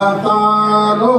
तारो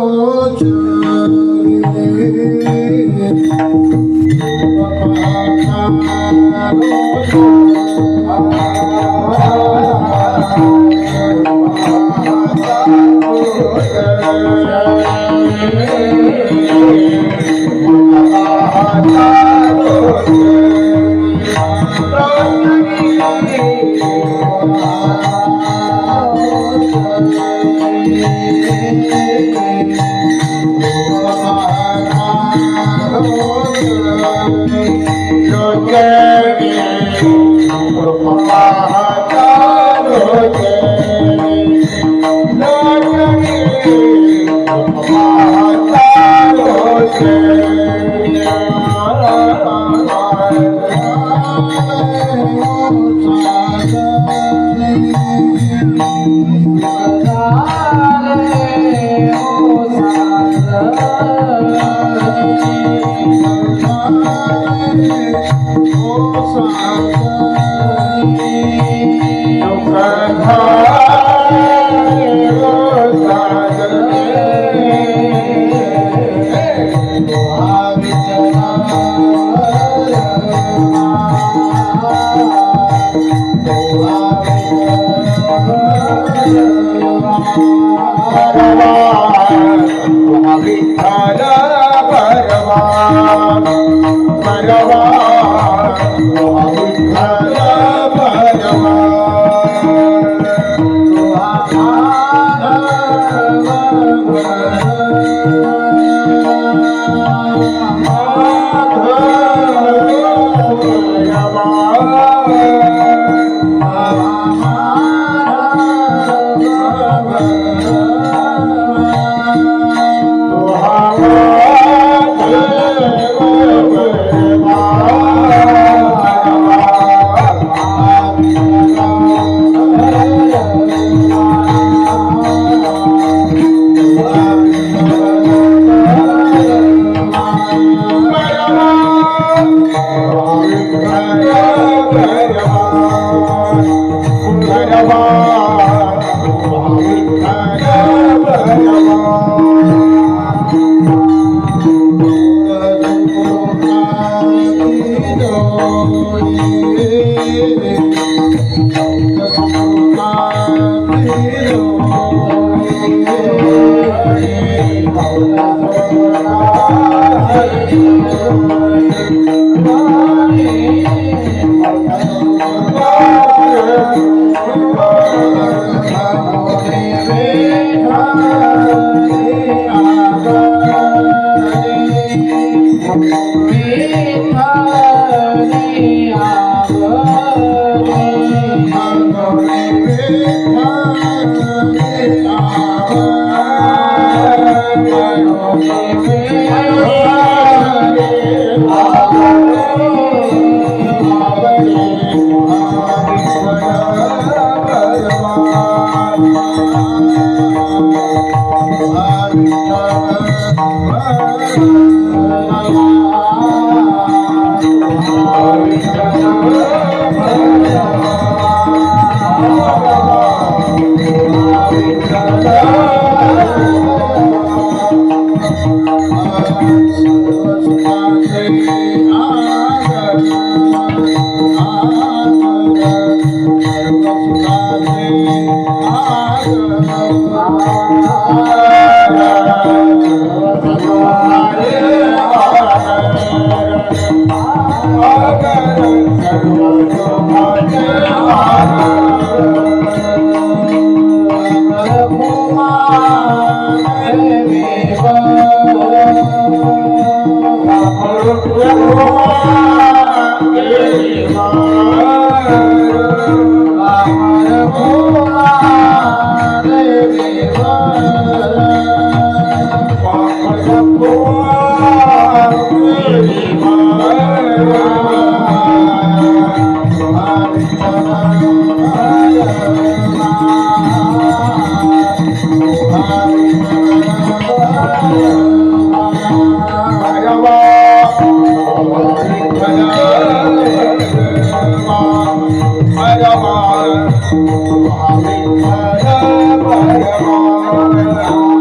Hare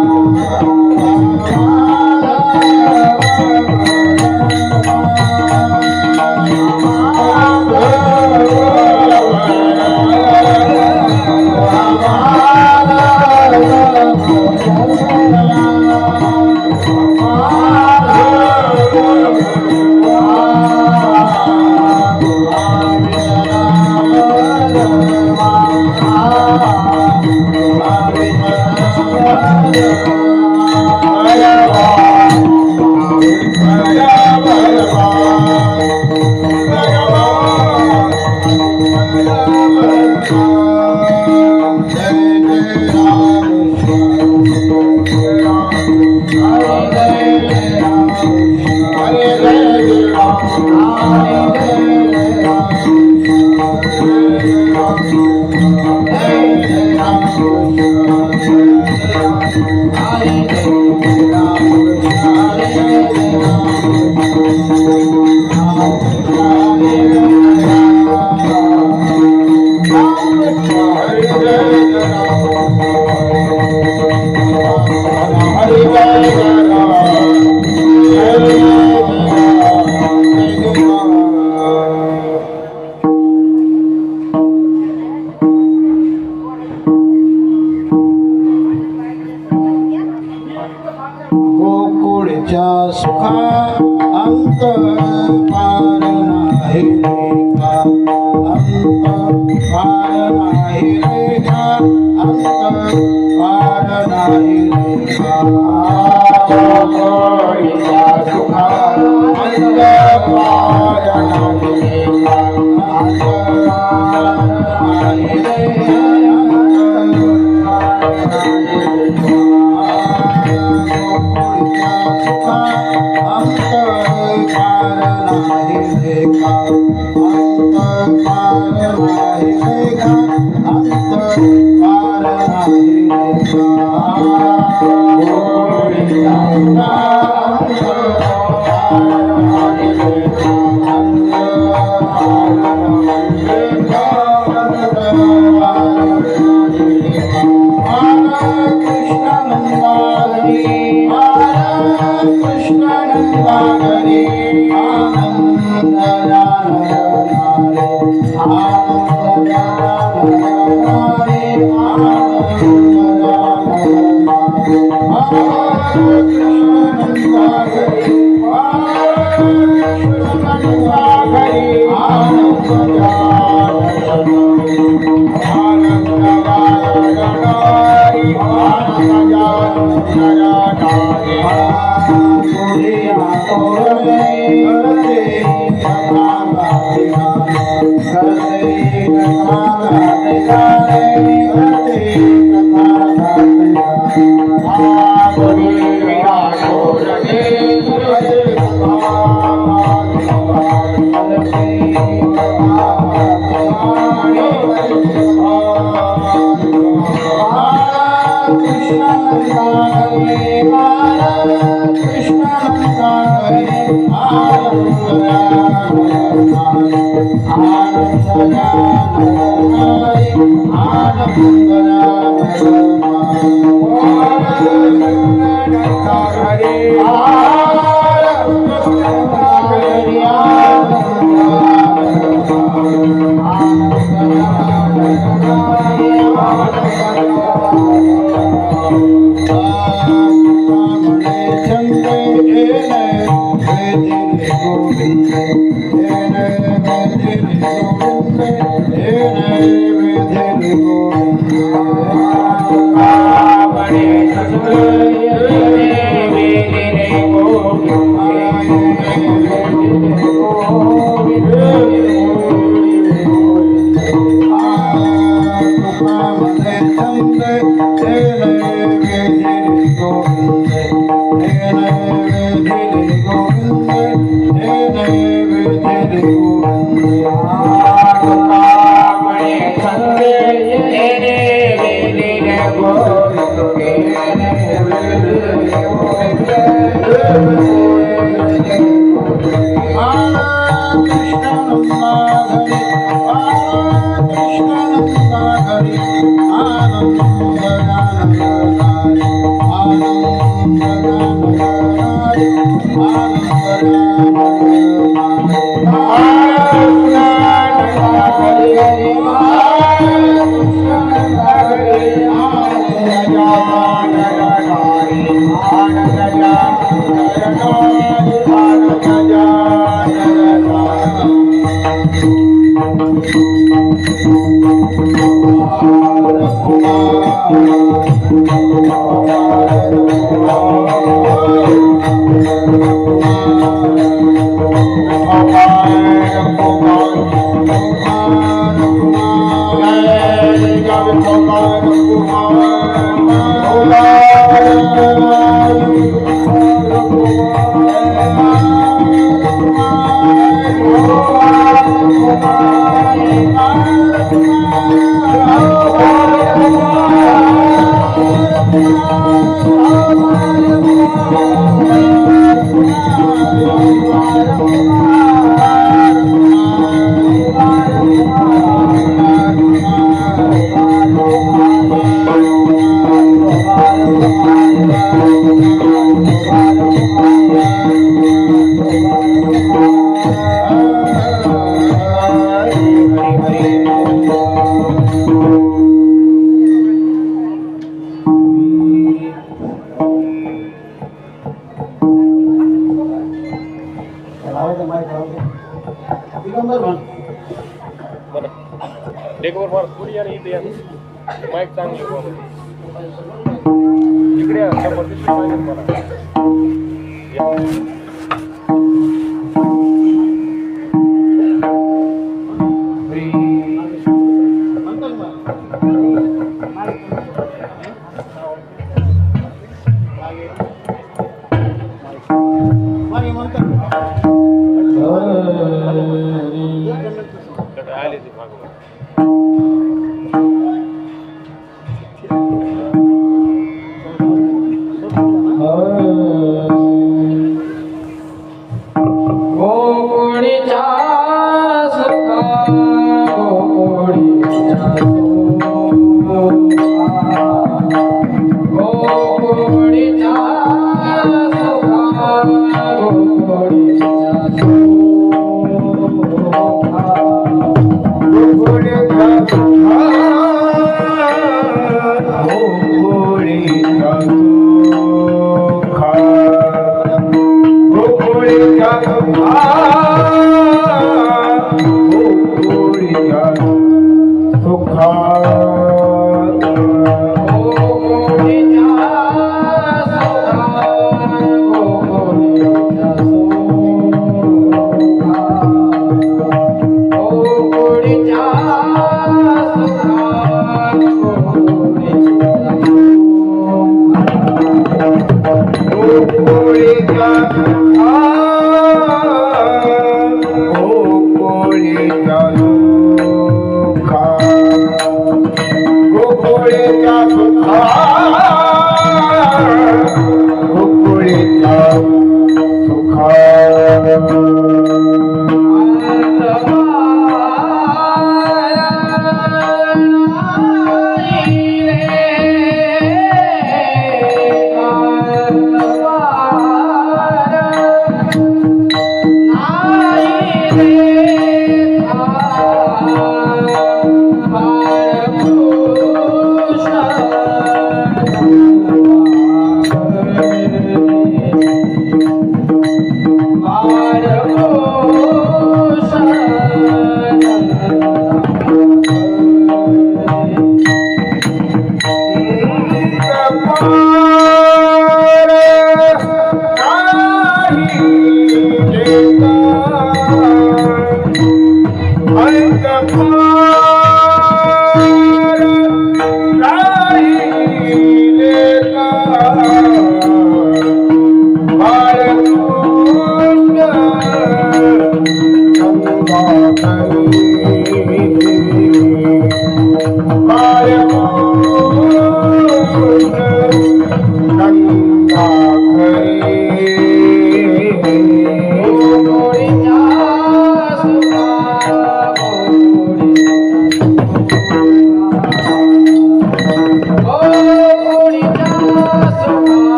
Oh, mic चांगली इकडे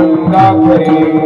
आनंदा खरी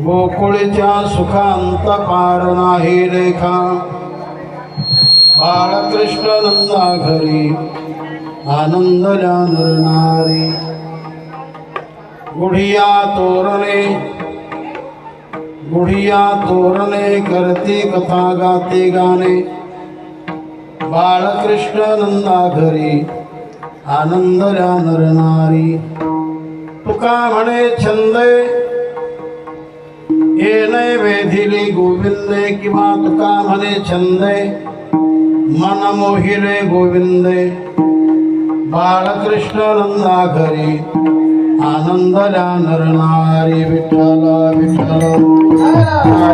गोकुळच्या सुखांत पार नाही रेखा बाळकृष्ण नंदा घरी आनंदल्या नरनारी गुढिया तोरणे करती कथा गाते गाणे बाळकृष्ण नंदा घरी आनंदल्या नरनारी तुका म्हणे छंदे येणे वेधिली गोविंदे किंवा तुका म्हणे छंदे मन मोहिले गोविंदे बाळकृष्ण नंदा घरी आनंदल्या नरनारी विठ्ठल विठ्ठल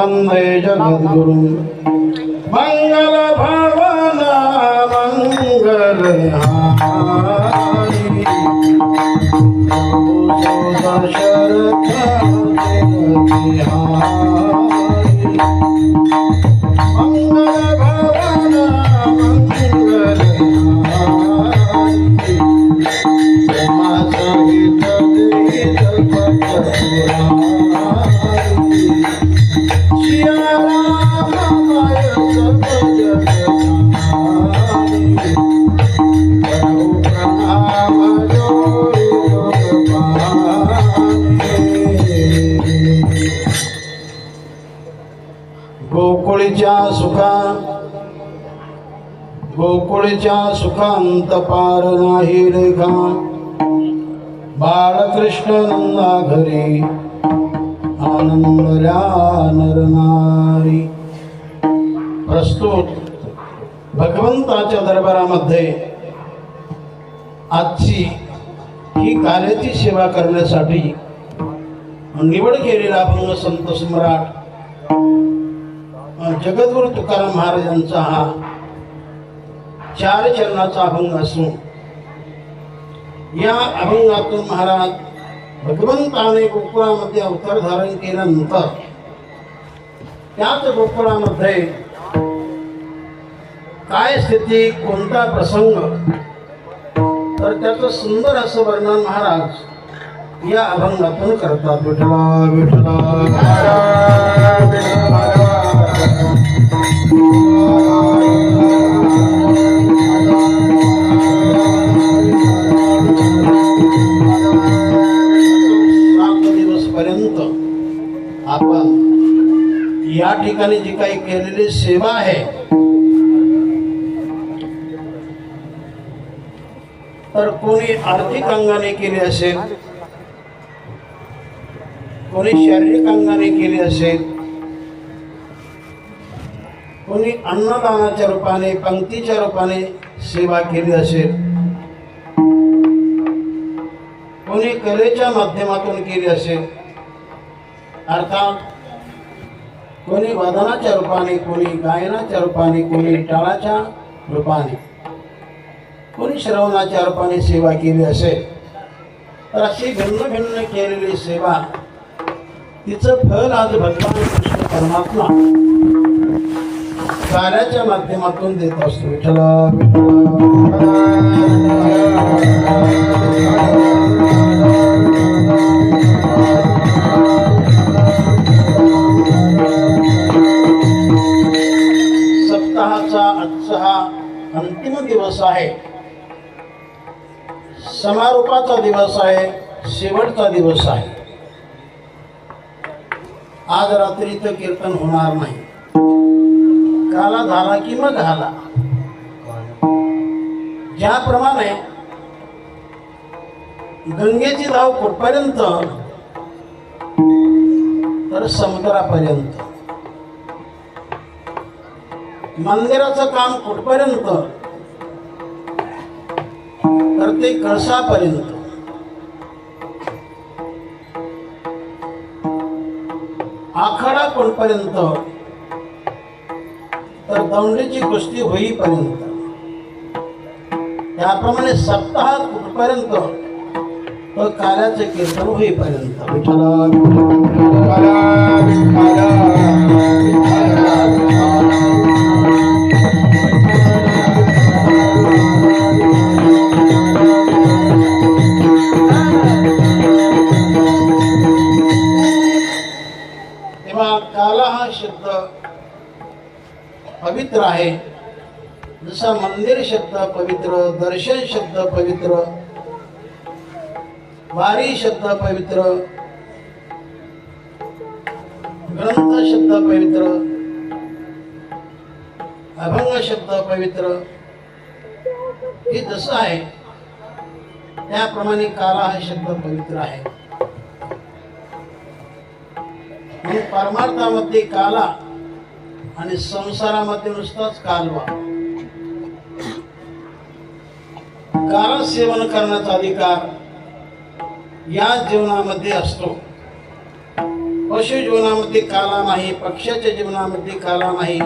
वंदे जगद्गुरुं मंगल भवन मंगल हारी दशरथ मंगल भवन मंगल हारी उमा सहित देत पटपुरारी सिया राम माय सब जगतारी प्रभु प्रणाम जोरि गोकुळच्या सुखांत पार नाही रेखा बाळकृष्ण नंदा घरी आनंदल्या नरनारी. प्रस्तुत भगवंताच्या दरबारामध्ये आजची ही कार्याची सेवा करण्यासाठी निवड केलेला अभंग संत सम्राट जगद्गुरु तुकाराम महाराजांचा हा 4 चरणाचा अभंग असून या अभंगातून महाराज भगवंताने गोकुळामध्ये अवतार धारण केल्यानंतर त्याच गोकुळामध्ये काय स्थिती कोणता प्रसंग तर त्याचं सुंदर असं वर्णन महाराज या अभंगातून करतात. विठला विठला आपण या ठिकाणी जी काही केलेली सेवा आहे तर कोणी आर्थिक अंगाने केली असेल, कोणी शारीरिक अंगाने केली असेल, कोणी अन्नदानाच्या रूपाने पंक्तीच्या रूपाने सेवा केली असेल, कोणी कलेच्या माध्यमातून केली असेल, अर्थात कोणी वादनाच्या रूपाने, कोणी गायनाच्या रूपाने, कोणी टाळाच्या रूपाने, कोणी श्रवणाच्या रूपाने सेवा केली असेल तर अशी भिन्न भिन्न केलेली सेवा तिचं फळ आज भगवान कृष्ण परमात्मा कार्याच्या माध्यमातून देत असतो. विठ्ठला सप्ताहाचा आजचा हा अंतिम दिवस आहे, समारोपाचा दिवस आहे, शेवटचा दिवस आहे. आज रात्रीचं कीर्तन होणार नाही, काला झाला की मग झाला. ज्याप्रमाणे गंगेची धाव कुठपर्यंत तर समुद्रापर्यंत, मंदिराचं काम कुठपर्यंत तर ते कळसापर्यंत, आखाडा कोणपर्यंत तर दौंडीची कुस्ती होईपर्यंत. त्याप्रमाणे सप्ताह कुठपर्यंत तर कार्याचे कीर्तन होईपर्यंत. विठ्ठला काला हा शब्द पवित्र आहे, जसा मंदिर शब्द पवित्र, दर्शन शब्द पवित्र, वारी शब्द पवित्र, ग्रंथ शब्द पवित्र, अभंग शब्द पवित्र, हे जसं आहे त्याप्रमाणे काला हा शब्द पवित्र आहे. परमार्थामध्ये काला आणि संसारामध्ये नुसताच कालवा. काला सेवन करण्याचा अधिकार या जीवनामध्ये असतो, पशु जीवनामध्ये काला नाही, पक्ष्याच्या जीवनामध्ये काला नाही,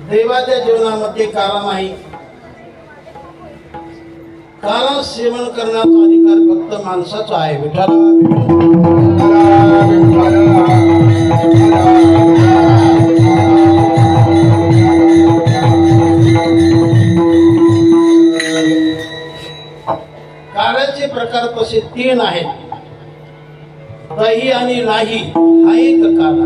देवाच्या जीवनामध्ये काला नाही. काला सेवन करण्याचा अधिकार फक्त माणसाचा आहे. काळाचे प्रकार तसे 3 आहेत. दही आणि लाही हा एक काला,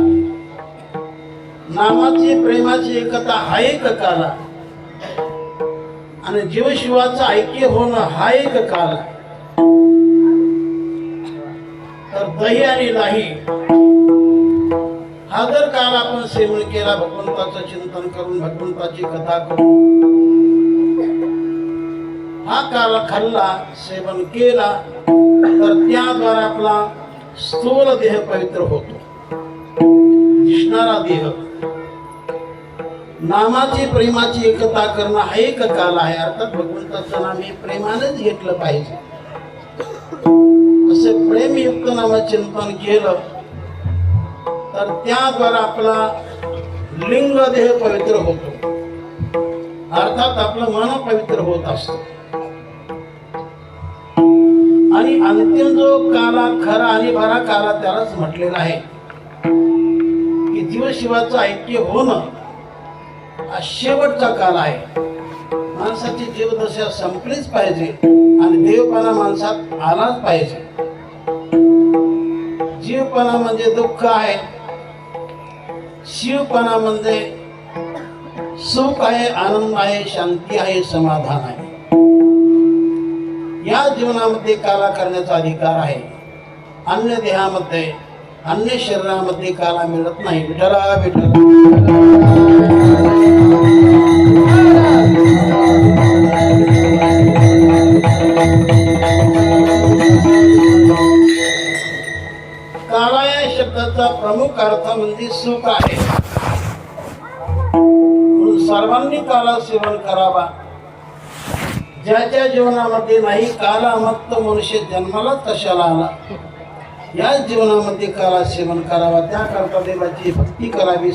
नामाची प्रेमाची एकता हा एक काला, आणि जीवशिवाचं ऐक्य होणं हा एक काला. तर दही आणि लाही हा जर काल आपण सेवन केला, भगवंताचं चिंतन करून, भगवंताची कथा करून, हा काल खाल्ला, सेवन केला, तर त्याद्वारे आपला स्थूल देह पवित्र होतो. दिसणारा देह, नामाची प्रेमाची एकता करणं हा एक काल आहे. अर्थात भगवंताचं नाम हे प्रेमानेच घेतलं पाहिजे. असे प्रेमयुक्त नामचिंतन केलं तर त्याद्वारे आपला लिंग देह पवित्र होतो. अर्थात आपलं मन पवित्र होत असतं. आणि अंतिम जो काला, खरा आणि भरा काला, त्यालाच म्हटलेला आहे की जीवशिवाचं ऐक्य होणं हा शेवटचा काल आहे. माणसाची जीवदशा संपलीच पाहिजे आणि देवपणा माणसात आलाच पाहिजे. जीवपणा म्हणजे दुःख आहे, शिवपणा म्हणजे सुख आहे, आनंद आहे, शांती आहे, समाधान आहे. या जीवनामध्ये काला करण्याचा अधिकार आहे. अन्य देहामध्ये, अन्य शरीरामध्ये काला मिळत नाही. विठला विठला. काला या शब्दाचा प्रमुख अर्थ म्हणजे सुख आहे. म्हणून सर्वांनी काला सेवन करावा. ज्याच्या जीवनामध्ये नाही काला, मग तो मनुष्य जन्मालाच कशाला आला. या जीवनामध्ये काला सेवन करावा. त्याकरता देवाची भक्ती करावी,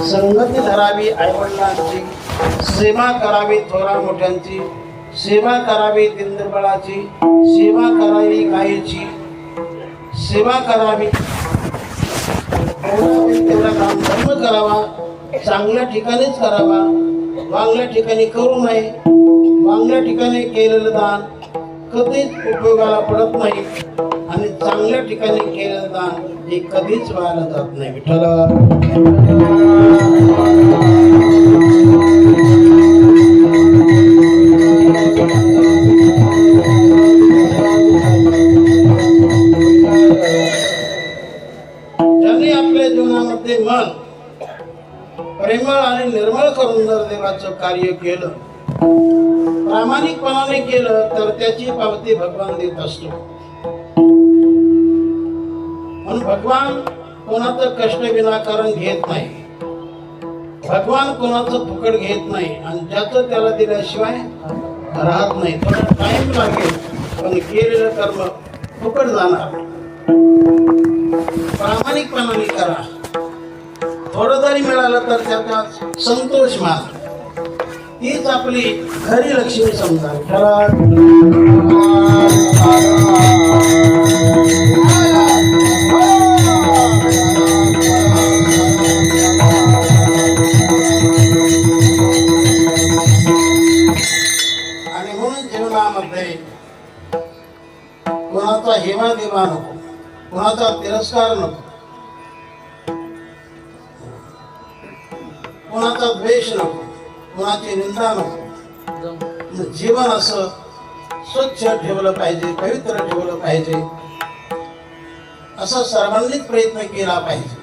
संगती धरावी, आईवडिलांची सेवा करावी, थोरा मोठ्यांची सेवा करावी, दिनदुर्बळाची सेवा करावी, गायीची सेवा करावी, तेवढा दानधर्म करावा. चांगल्या ठिकाणीच करावा, वांगल्या ठिकाणी करू नये. वांगल्या ठिकाणी केलेलं दान कधीच उपयोगाला पडत नाही आणि चांगल्या ठिकाणी केलेलं दान हे कधीच वायाला जात नाही. विठ्ठल. ज्यांनी आपल्या जीवनामध्ये मन प्रेमळ आणि निर्मळ करून जर देवाचं कार्य केलं, प्रामाणिकपणाने केलं, तर त्याची पावती भगवान देत असतो. म्हणून भगवान कोणाचं कष्ट विनाकारण घेत नाही. भगवान कोणाचं फुकट घेत नाही आणि ज्याचं त्याला दिल्याशिवाय राहत नाही. थोडा टाइम लागेल, पण केलेलं कर्म फुकट जाणार. प्रामाणिकपणाने करा. थोडं जरी मिळालं तर त्याचा संतोष मान. हीच आपली खरी लक्ष्मी समजावी. आणि म्हणून जीवनामध्ये कोणाचा हेवा देवा नको, कोणाचा तिरस्कार नको, कोणाचा द्वेष नको, कोणाची निंदा नको. जीवन असं स्वच्छ ठेवलं पाहिजे, पवित्र ठेवलं पाहिजे, असा सर्वांनीच प्रयत्न केला पाहिजे.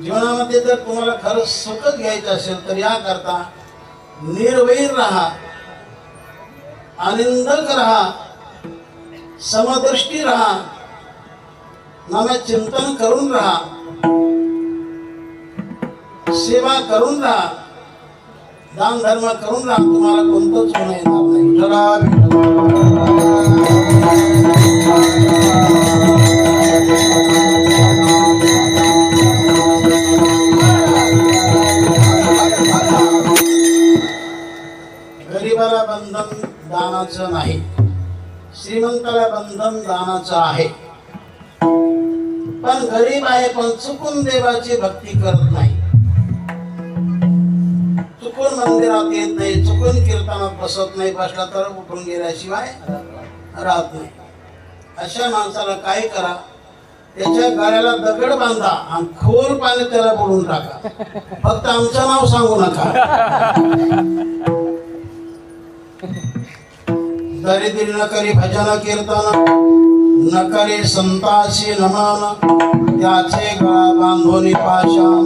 जीवनामध्ये जर तुम्हाला खरंच सुखच घ्यायचं असेल तर याकरता निर्वैर राहा, आनंदक राहा, समदृष्टी राहा, नामचिंतन करून राहा, सेवा करून राहा, दान धर्म करून राहा. तुम्हाला कोणतंच गुन्हा येणार नाही. दानाचं आहे, पण गरीब आहे पण चुकून देवाची भक्ती करत नाही, चुकून मंदिरात येत नाही, चुकून कीर्तनात बसत नाही, बसला तर उठून गेल्याशिवाय राहत नाही. अशा माणसाला काय करा, त्याच्या गळ्याला दगड बांधा आणि खोल पाणी त्याला बुडून टाका, फक्त आमचं नाव सांगू नका. दरिद्री न करी भजन कीर्तन, न करी संताशी नमन, त्याचे गळा बांधोनी पाशान,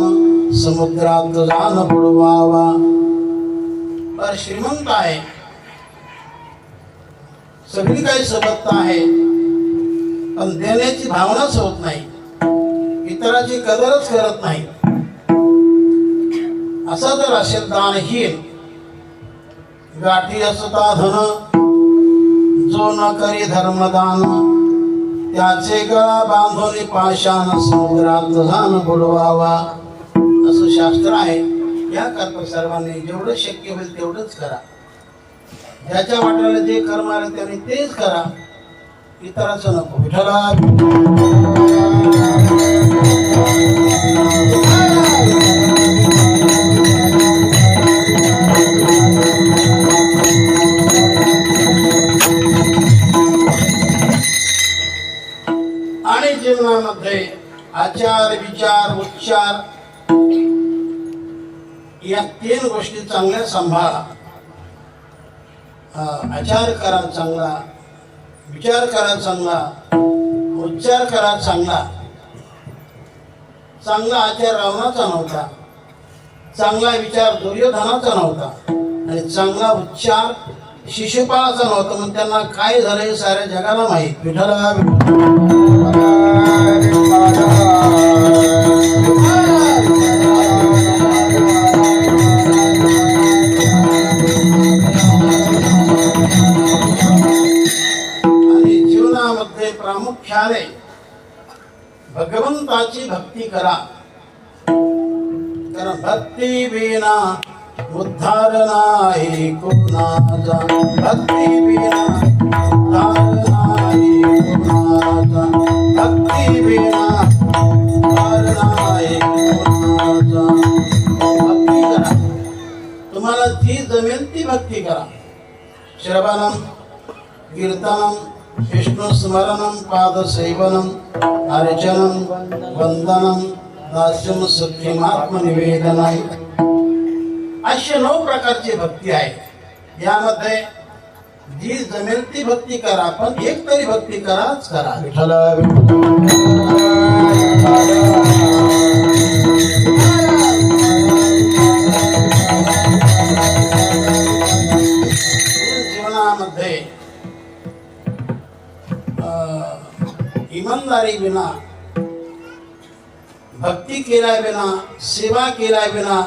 समुद्रात जाण बुडवावा. बर श्रीमंत आहे, सगळी काही सबत्ता आहे, पण देण्याची भावनाच होत नाही, इतराची कदरच करत नाही. असं जर असेल दानहीन, गाठी असता धन, जो न करी धर्मदान, त्याचे गळा बांधून पाशान, समुद्रात जाण बुडवावा. असं शास्त्र आहे. याकरता सर्वांनी जेवढं शक्य होईल तेवढंच करा. ज्याच्या वाट्याला जे कर्म आलं त्याने तेच करा, इतराचं नको. विठ्ठला आणि जीवनामध्ये आचार विचार उच्चार या 3 गोष्टी चांगल्या सांभाळा. आचार करा चांगला, विचार करा चांगला, उच्चार करा चांगला. चांगला आचार रावणाचा नव्हता, चांगला विचार दुर्योधनाचा नव्हता, आणि चांगला उच्चार शिशुपाळाचा नव्हता. मग त्यांना काय झालं हे साऱ्या जगाला माहीत. विठ्ठला प्रामुख्याने भगवंताची भक्ती करा, कारण भक्ती विना उद्धार नाही कोणाचा, भक्ती विना उद्धार नाही कोणाचा, भक्ती विना उद्धार नाही कोणाचा. भक्ती करा, तुम्हाला जी जमेल ती भक्ती करा. श्रवणम कीर्तनम विष्णु स्मरणम पादसेवनम अर्चनम वंदनम दास्यम सख्यमात्मनिवेदनाय. अशा 9 प्रकारची भक्ती आहे. यामध्ये जी जमेल ती भक्ती करा, पण एक तरी भक्ती कराच करा. विठ्ठला जीवनामध्ये इमानदारी विना, भक्ती केल्या विना, सेवा केल्या विना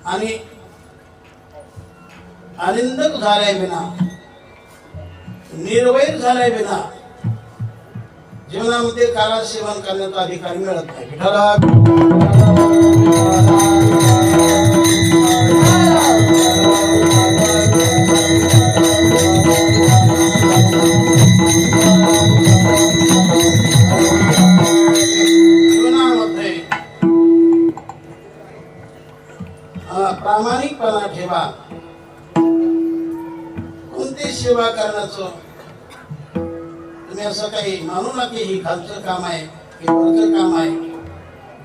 आणि आनंदक झाल्या विना, निर्वैर झाल्या विना जीवनामध्ये काला सेवन करण्याचा अधिकार मिळत नाही. विठ्ठला प्रामाणिकपणा ठेवा. कोणती सेवा करण्याचं तुम्ही असं काही मानू नका की ही खालचं काम आहे, हे वरचं काम आहे.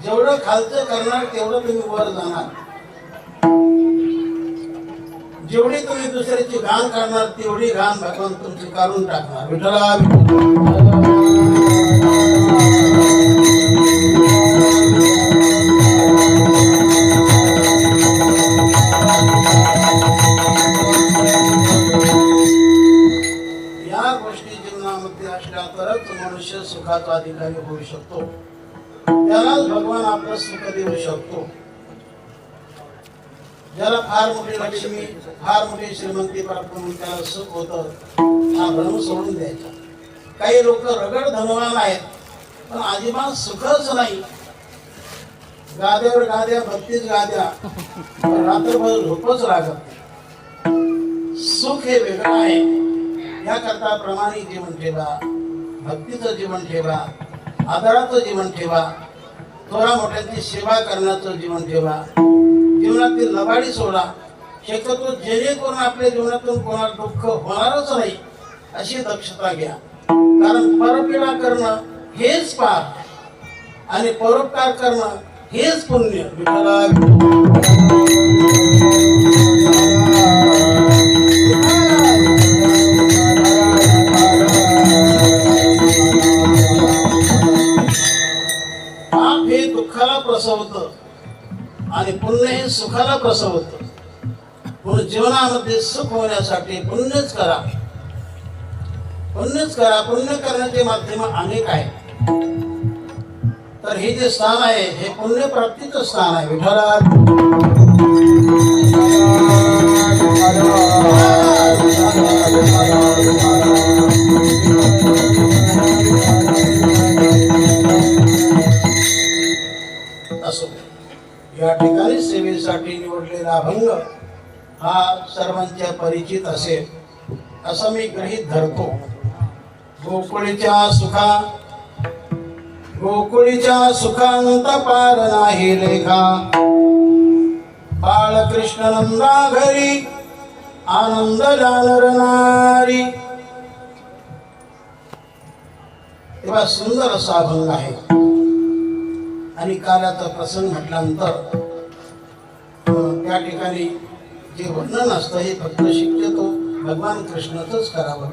जेवढं खालचं करणार तेवढं तुम्ही वर जाणार, जेवढी तुम्ही दुसऱ्याची घाण करणार तेवढी घाण भगवान तुमची काढून टाकणार. विठ्ठला मनुष्य सुखाचा अधिकारी होऊ शकतो, त्यालाच भगवान आपलं सुख देऊ शकतो. ज्याला फार मोठी लक्ष्मी, फार मोठी श्रीमंती प्राप्त होऊन त्याला सुख होतं, हा भ्रम सोडून द्यायचा. काही लोक रगड धनवान आहेत पण अजिबात सुखच नाही. गाद्यावर गाद्या, 32 गाद्या, रात्रभर झोपच लागत. सुख हे वेगळं आहे. याकरता प्रामाणिक जीवन ठेवा, भक्तीचं जीवन ठेवा, आदराचं जीवन ठेवा, थोरा मोठ्यांची सेवा करण्याचं जीवन ठेवा, जीवनातील लबाडी सोडा. शक्यतो जेणेकरून आपल्या जीवनातून कोणाला दुःख होणारच नाही अशी दक्षता घ्या. कारण परपीडा करणं हेच पाप आणि परोपकार करणं हेच पुण्य. पाप हे दुःखाला प्रसवतं आणि पुण्य हे सुखाला प्रसवतं. म्हणून जीवनामध्ये सुख होण्यासाठी पुण्यच करा, पुण्यच करा. पुण्य करण्याचे माध्यम अनेक आहेत. तर हे जे स्थान आहे हे पुण्य प्राप्तीचं स्थान आहे. विठ्ठला असो. या ठिकाणी सेवेसाठी निवडलेला अभंग हा सर्वांच्या परिचित असेल असं मी गृहीत धरतो. गोकुळीच्या सुखांत पार नाही लेखा, बाळकृष्ण नंदा घरी आनंद जाणरणारी. तेव्हा सुंदर असा अभंग आहे. आणि कालाचा प्रसंग म्हटल्यानंतर त्या ठिकाणी जे वर्णन असतं हे फक्त शक्यतो भगवान कृष्णाचंच करावं.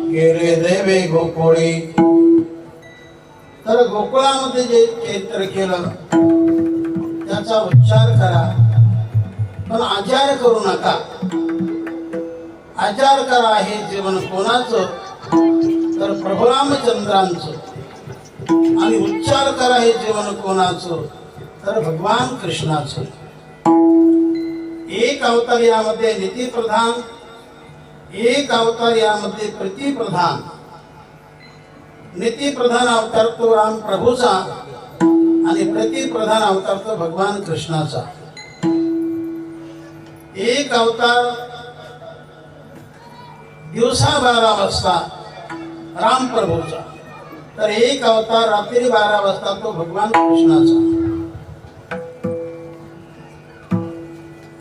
गेले देवे गोकुळी. तर गोकुळामध्ये जे चैत्र केलं त्याचा उच्चार करा, पण आचार करू नका. आचार करा हे जीवन कोणाचं, तर प्रभू रामचंद्रांचं. आणि उच्चार करा हे जीवन कोणाचं, तर भगवान कृष्णाचं. एक अवतार यामध्ये नीतिप्रधान, एक अवतार यामध्ये प्रीतिप्रधान. नीतिप्रधान अवतार तो राम प्रभूचा आणि प्रीतिप्रधान अवतार तो भगवान कृष्णाचा. एक अवतार दिवसा 12 वाजता राम प्रभूचा, तर एक अवतार रात्री 12 वाजता तो भगवान कृष्णाचा.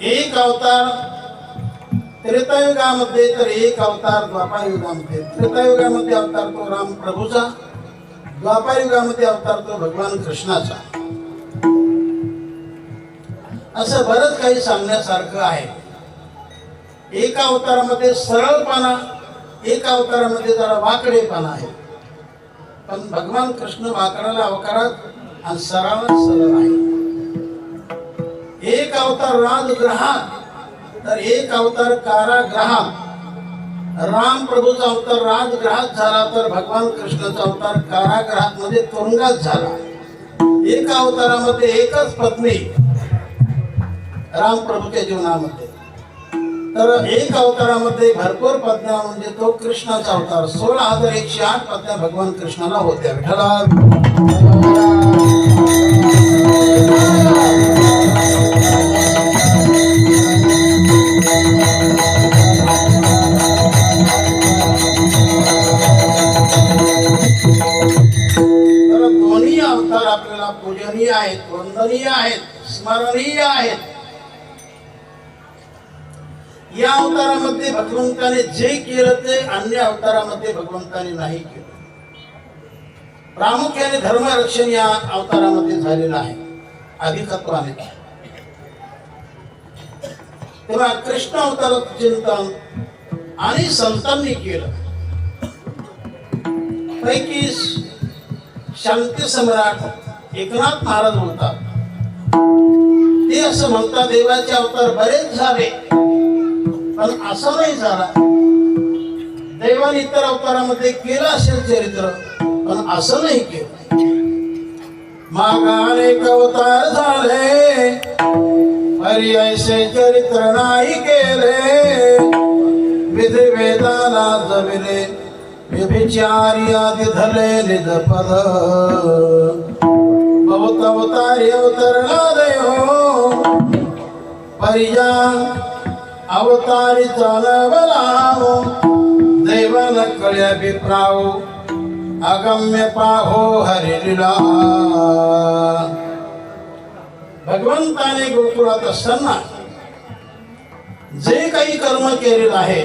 एक अवतार त्रेतायुगामध्ये, तर एक अवतार द्वापारयुगामध्ये. त्रेतायुगामध्ये अवतार तो राम प्रभूचा, द्वापारयुगामध्ये अवतार तो भगवान कृष्णाचा. असं बरंच काही सांगण्यासारखं आहे. एका अवतारामध्ये सरळपणा, एका अवतारामध्ये जरा वाकडेपणा आहे. पण भगवान कृष्ण वाकडाला अवकारात आणि सरळाला सरळ आहे. एक अवतार राजगृहात, तर एक अवतार कारागृहात. राम प्रभूचा अवतार राजगृहात झाला, तर भगवान कृष्णाचा अवतार कारागृहात मध्ये तुरुंगात झाला. एका अवतारामध्ये एकच पत्नी राम प्रभूच्या जीवनामध्ये, तर एक अवतारामध्ये भरपूर पत्न्या म्हणजे तो कृष्णाचा अवतार. 16,108 पत्न्या भगवान कृष्णाला होत्या. विठ्ठला आपल्याला पूजनीय आहेत, वंदनीय आहेत, स्मरणीय आहेत. या अवतारामध्ये भगवंताने जे केलं ते अन्य अवतारामध्ये भगवंताने नाही केलं. प्रामुख्याने धर्मरक्षण या अवतारामध्ये झालेलं आहे अधिकत्वाने. तेव्हा कृष्ण अवताराचं चिंतन आणि संतांनी केलं. पैकी शांती सम्राट एकनाथ महाराज म्हणतात, ते असं म्हणतात देवाचे अवतार बरेच झाले, पण असं नाही झाला. देवाने इतर अवतारामध्ये केलं असेल चरित्र, पण असं नाही केलं. माग अनेक अवतार झाले, हरी ऐसे चरित्र नाही केले. विधी वेदाला जविले, व्यभिचारी आदि धरले निज पद. बहुत अवतारी अवतरला देव, परिजा अवतारी चालवलाव. देवन कळ्या विप्राव, अगम्य पाहो हरिलीला. भगवंताने गोकुळात असताना जे काही कर्म केलेलं आहे,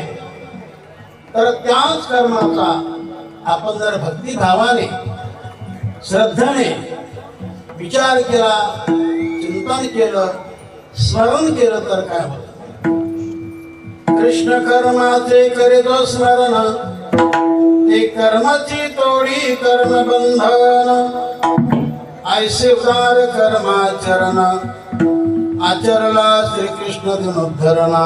तर त्याच कर्माचा आपण जर भक्तिभावाने श्रद्धेने विचार केला, चिंतन केलं, स्मरण केलं तर काय होतं. कृष्ण कर्माचे करे जो स्मरण, ते कर्माची तोडी कर्म बंधन. ऐसे उदार कर्माचरण, आचरला श्रीकृष्ण दिनोद्धरणा.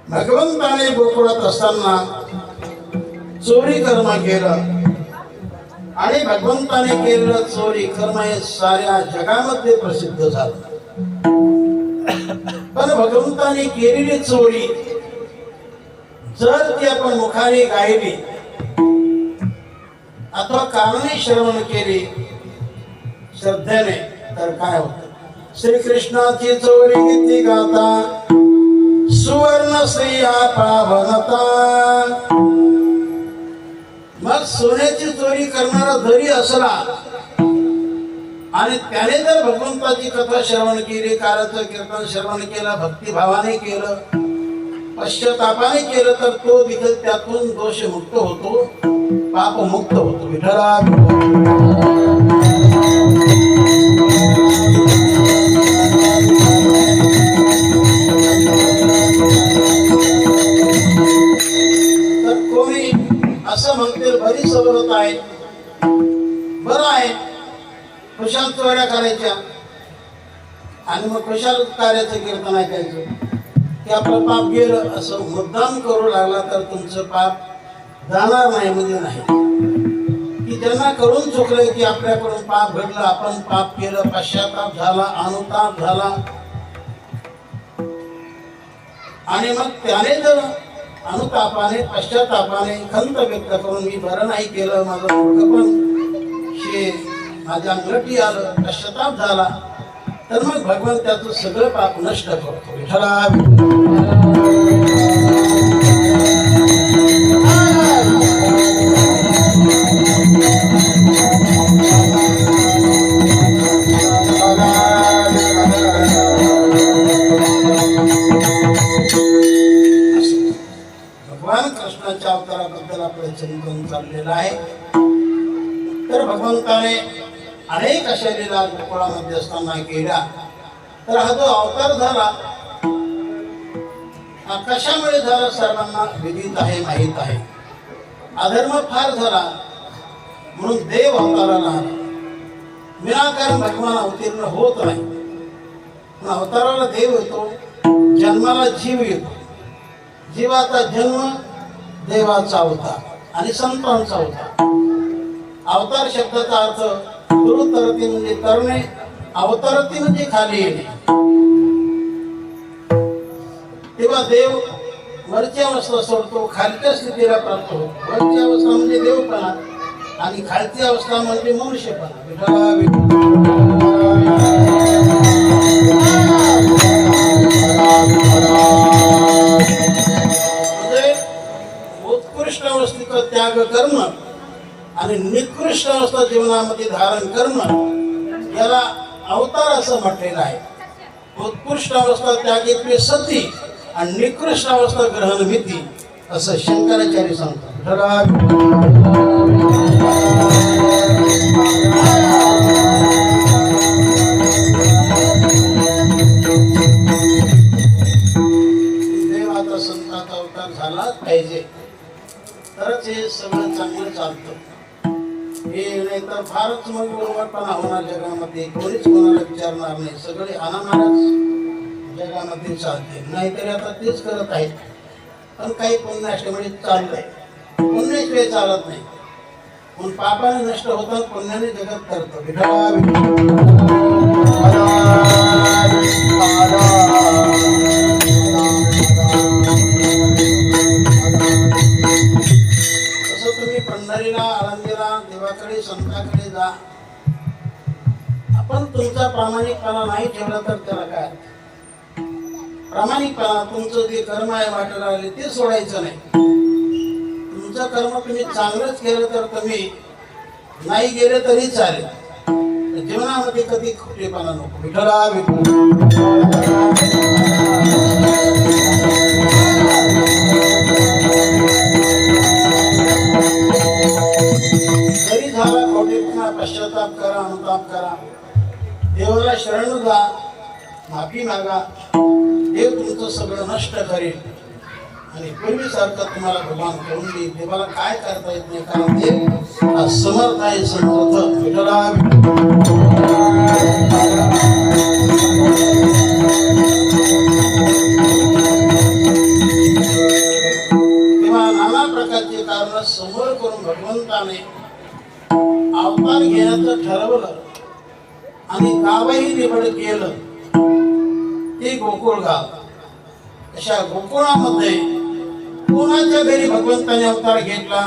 भगवंताने गोकुळात असताना चोरी कर्म केलं, आणि भगवंताने केलेलं चोरी कर्म हे साऱ्या जगामध्ये प्रसिद्ध झालं. पण भगवंताने केलेली चोरी जर ती आपण मुखाने गायली अथवा कानाने श्रवण केली श्रद्धेने, तर काय होतं. श्रीकृष्णाची चोरी किती गाता, सुवर्ण स्त्रिया पावनता. मग सोन्याची चोरी करणारा जरी असला आणि त्याने जर भगवंताची कथा श्रवण केली, काळाचं कीर्तन श्रवण केलं, भक्तिभावाने केलं, पश्चातापाने केलं, तर तो देखील त्यातून दोषमुक्त होतो, पापमुक्त होतो. विठ्ठला तर कोणी असं म्हणतील बरी सवलत आहे, बरं आहे, खुशाल चोऱ्या करायच्या आणि मग खुशाल कार्याचं कीर्तन ऐकायचं की आपलं पाप गेलं. असं मुद्दाम करू लागला तर तुमचं पाप जाणार नाही, म्हणजे नाही. की ज्यांना करून चुकलंय की आपल्याकडून पाप घडलं, आपण पाप केलं, पश्चाताप झाला, अनुताप झाला, आणि मग त्याने जर अनुतापाने पश्चातापाने खंत व्यक्त करून मी बरं नाही केलं, माझं मूर्खपण हे माझ्या अंगठी आलं, पश्चाताप झाला, तर मग भगवान त्याचं सगळं पाप नष्ट करतो. विठ्ठला भगवान कृष्णाच्या अवताराबद्दल आपलं चिंतन चाललेलं आहे. तर भगवंताने अनेक अशा लीला गोकुळामध्ये असताना केल्या. तर हा जो अवतार झाला हा कशामुळे झाला सर्वांना विदित आहे, माहीत आहे. अधर्म फार झाला म्हणून देव अवताराला आला. विनाकारण भगवान अवतीर्ण होत नाही. अवताराला देव येतो, जन्माला जीव येतो. जीवाचा जन्म, देवाचा अवतार आणि संतांचा अवतार. अवतार शब्दाचा अर्थ गुरुतरती म्हणजे करणे, अवतरती म्हणजे खाली येणे. तेव्हा देव वरची अवस्था सोडतो, खालच्या स्थितीला प्राप्त होतो. वरची अवस्था म्हणजे देवपणा आणि खालची अवस्था म्हणजे मनुष्यपणा. म्हणजे उत्कृष्ट अवस्थेचा त्याग करणं आणि निकृष्ट अवस्था जीवनामध्ये धारण करणं याला अवतार असं म्हटलेलं आहे. उत्कृष्ट अवस्था त्यागेतली सती आणि निकृष्ट अवस्था ग्रहण भीती असं शंकराचार्य सांगतात. पाहिजे, तरच हे सगळं चांगलं चालतं. हे नाही तर फारच मग उर्वरपणा होणार जगामध्ये, कोणीच कोणाला विचारणार नाही, सगळे अनामानच जगामध्ये चालते. नाहीतरी आता तेच करत आहेत. पण काही पुण्याष्टमी चाललंय, पुण्याशिवाय चालत नाही. पण पापाने नष्ट होतात, पुण्याने जगत करतं. तसं तुम्ही पंढरीला, आळंदीला, देवाकडे, संताकडे जा. आपण तुमचा प्रामाणिकपणा नाही ठेवला तर त्याला काय? प्रामाणिकपणा, तुमचं जे कर्म आहे वाटेला आले ते सोडायचं नाही. तुमचं कर्म तुम्ही चांगलंच केलं तर तुम्ही, नाही गेले तरी चालेल. जीवनामध्ये कधी खोटेपणा नको. विठ्ठला जरी झाला खोटेपणा, पश्चाताप करा, अनुताप करा, देवाला शरण जा, माफी मागा. देव तुमचं सगळं नष्ट करेल आणि पूर्वीसारखं तुम्हाला भगवान करून देईल. देवाला काय करता येत नाही, कारण देव समर्थ आहे, समर्थ. विठ्ठला तेव्हा नाना प्रकारचे कारण समोर करून भगवंताने अवतार घेण्याचं ठरवलं आणि गावही निवड केलं, ते गोकुळ गाव. अशा गोकुळामध्ये कोणाच्या घरी भगवंताने अवतार घेतला?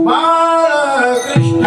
बाळ कृष्ण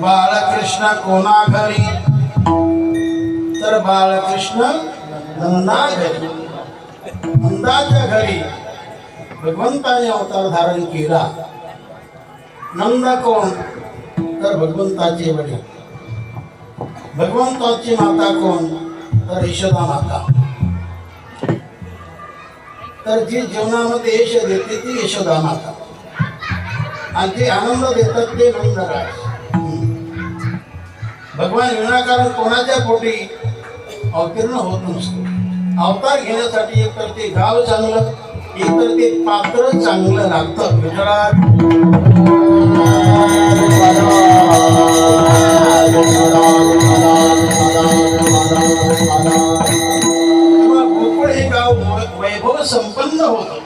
बाळकृष्ण कोणा घरी? तर बाळकृष्ण नंदा घरी. नंदाच्या घरी भगवंताने अवतार धारण केला. नंद कोण? तर भगवंताचे वडील. भगवंताची माता कोण? तर यशोदा माता. तर जी जीवनामध्ये यश देते ती यशोदा माता, आणि जे आनंद देतात ते नंदराज. भगवान विनाकारण कोणाच्या पोटी अवतीर्ण होत नसतो. अवतार घेण्यासाठी एक तर ते गाव चांगलं, एक तर ते पात्र चांगलं लागतं. गोकुळ हे गाव वैभव संपन्न होतं.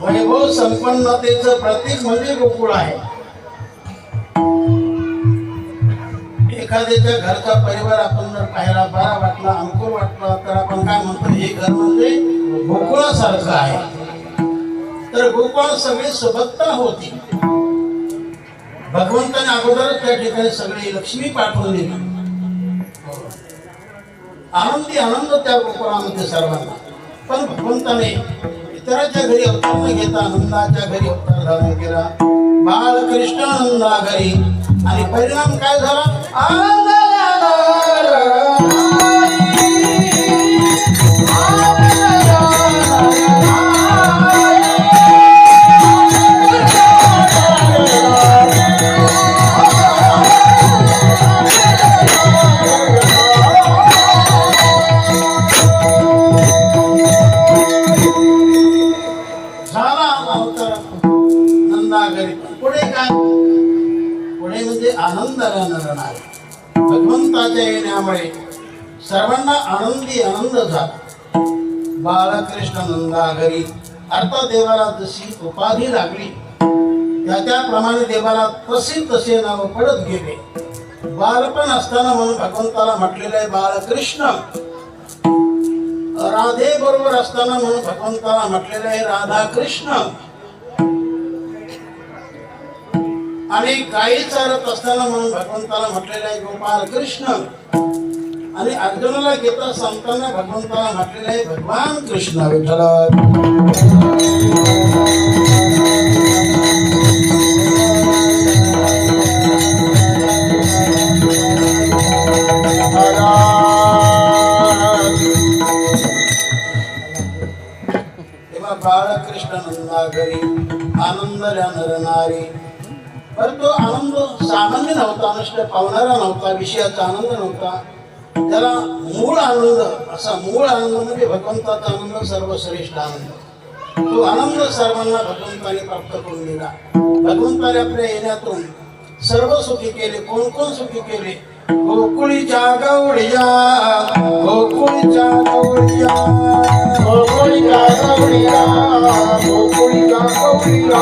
वैभव संपन्नतेचं प्रतीक म्हणजे गोकुळ आहे. एखाद्याच्या घरचा परिवार आपण जर पाहायला बरा वाटला, अनुकूल वाटला, तर आपण काय म्हणतो? हे घर म्हणजे गोकुळासारखं आहे. तर गोकुळात सगळी सुबत्ता होती. भगवंताने अगोदरच त्या ठिकाणी सगळी लक्ष्मी पाठवून दिली. आनंदी आनंद त्या गोकुळामध्ये सर्वांना. पण भगवंताने इतराच्या घरी अवतार न घेता नंदाच्या घरी अवतार धारण केला. बाळकृष्ण नंदा घरी. आणि परिणाम काय झाला? आनंद भगवंताच्या येण्यामुळे सर्वांना आनंदी आनंद झाला. बाळकृष्ण नंदा घरी अर्थात देवाला जशी उपाधी लागली त्याप्रमाणे देवाला तसे नाव पडत गेले. बालपण असताना म्हणून भगवंताला म्हटलेलं आहे बाळकृष्ण. राधे बरोबर असताना म्हणून भगवंताला म्हटलेलं आहे राधाकृष्ण. आणि गायी चालत असताना म्हणून भगवंताला म्हटलेलं आहे गोपाल कृष्ण. आणि अर्जुनाला गीता सांगताना भगवंताला म्हटलेलं आहे भगवान कृष्ण विठ्ठल. तेव्हा बाळकृष्ण नंदा घरी आनंदल्या नरनारी. पण तो आनंद सामान्य नव्हता, नुसतं पावणारा नव्हता, विषयाचा आनंद नव्हता. त्याला मूळ आनंद, असा मूळ आनंद म्हणजे भगवंताचा आनंद, सर्वश्रेष्ठ आनंद. तो आनंद सर्वांना भगवंताने प्राप्त करून दिला. भगवंताने आपल्या येण्यातून सर्व सुखी केले. कोण कोण सुखी केले? गोकुळीच्या गवळीया, गोकुळीच्या गवळीया, गोकुळीच्या गवळीया, गोकुळीच्या गवळीया.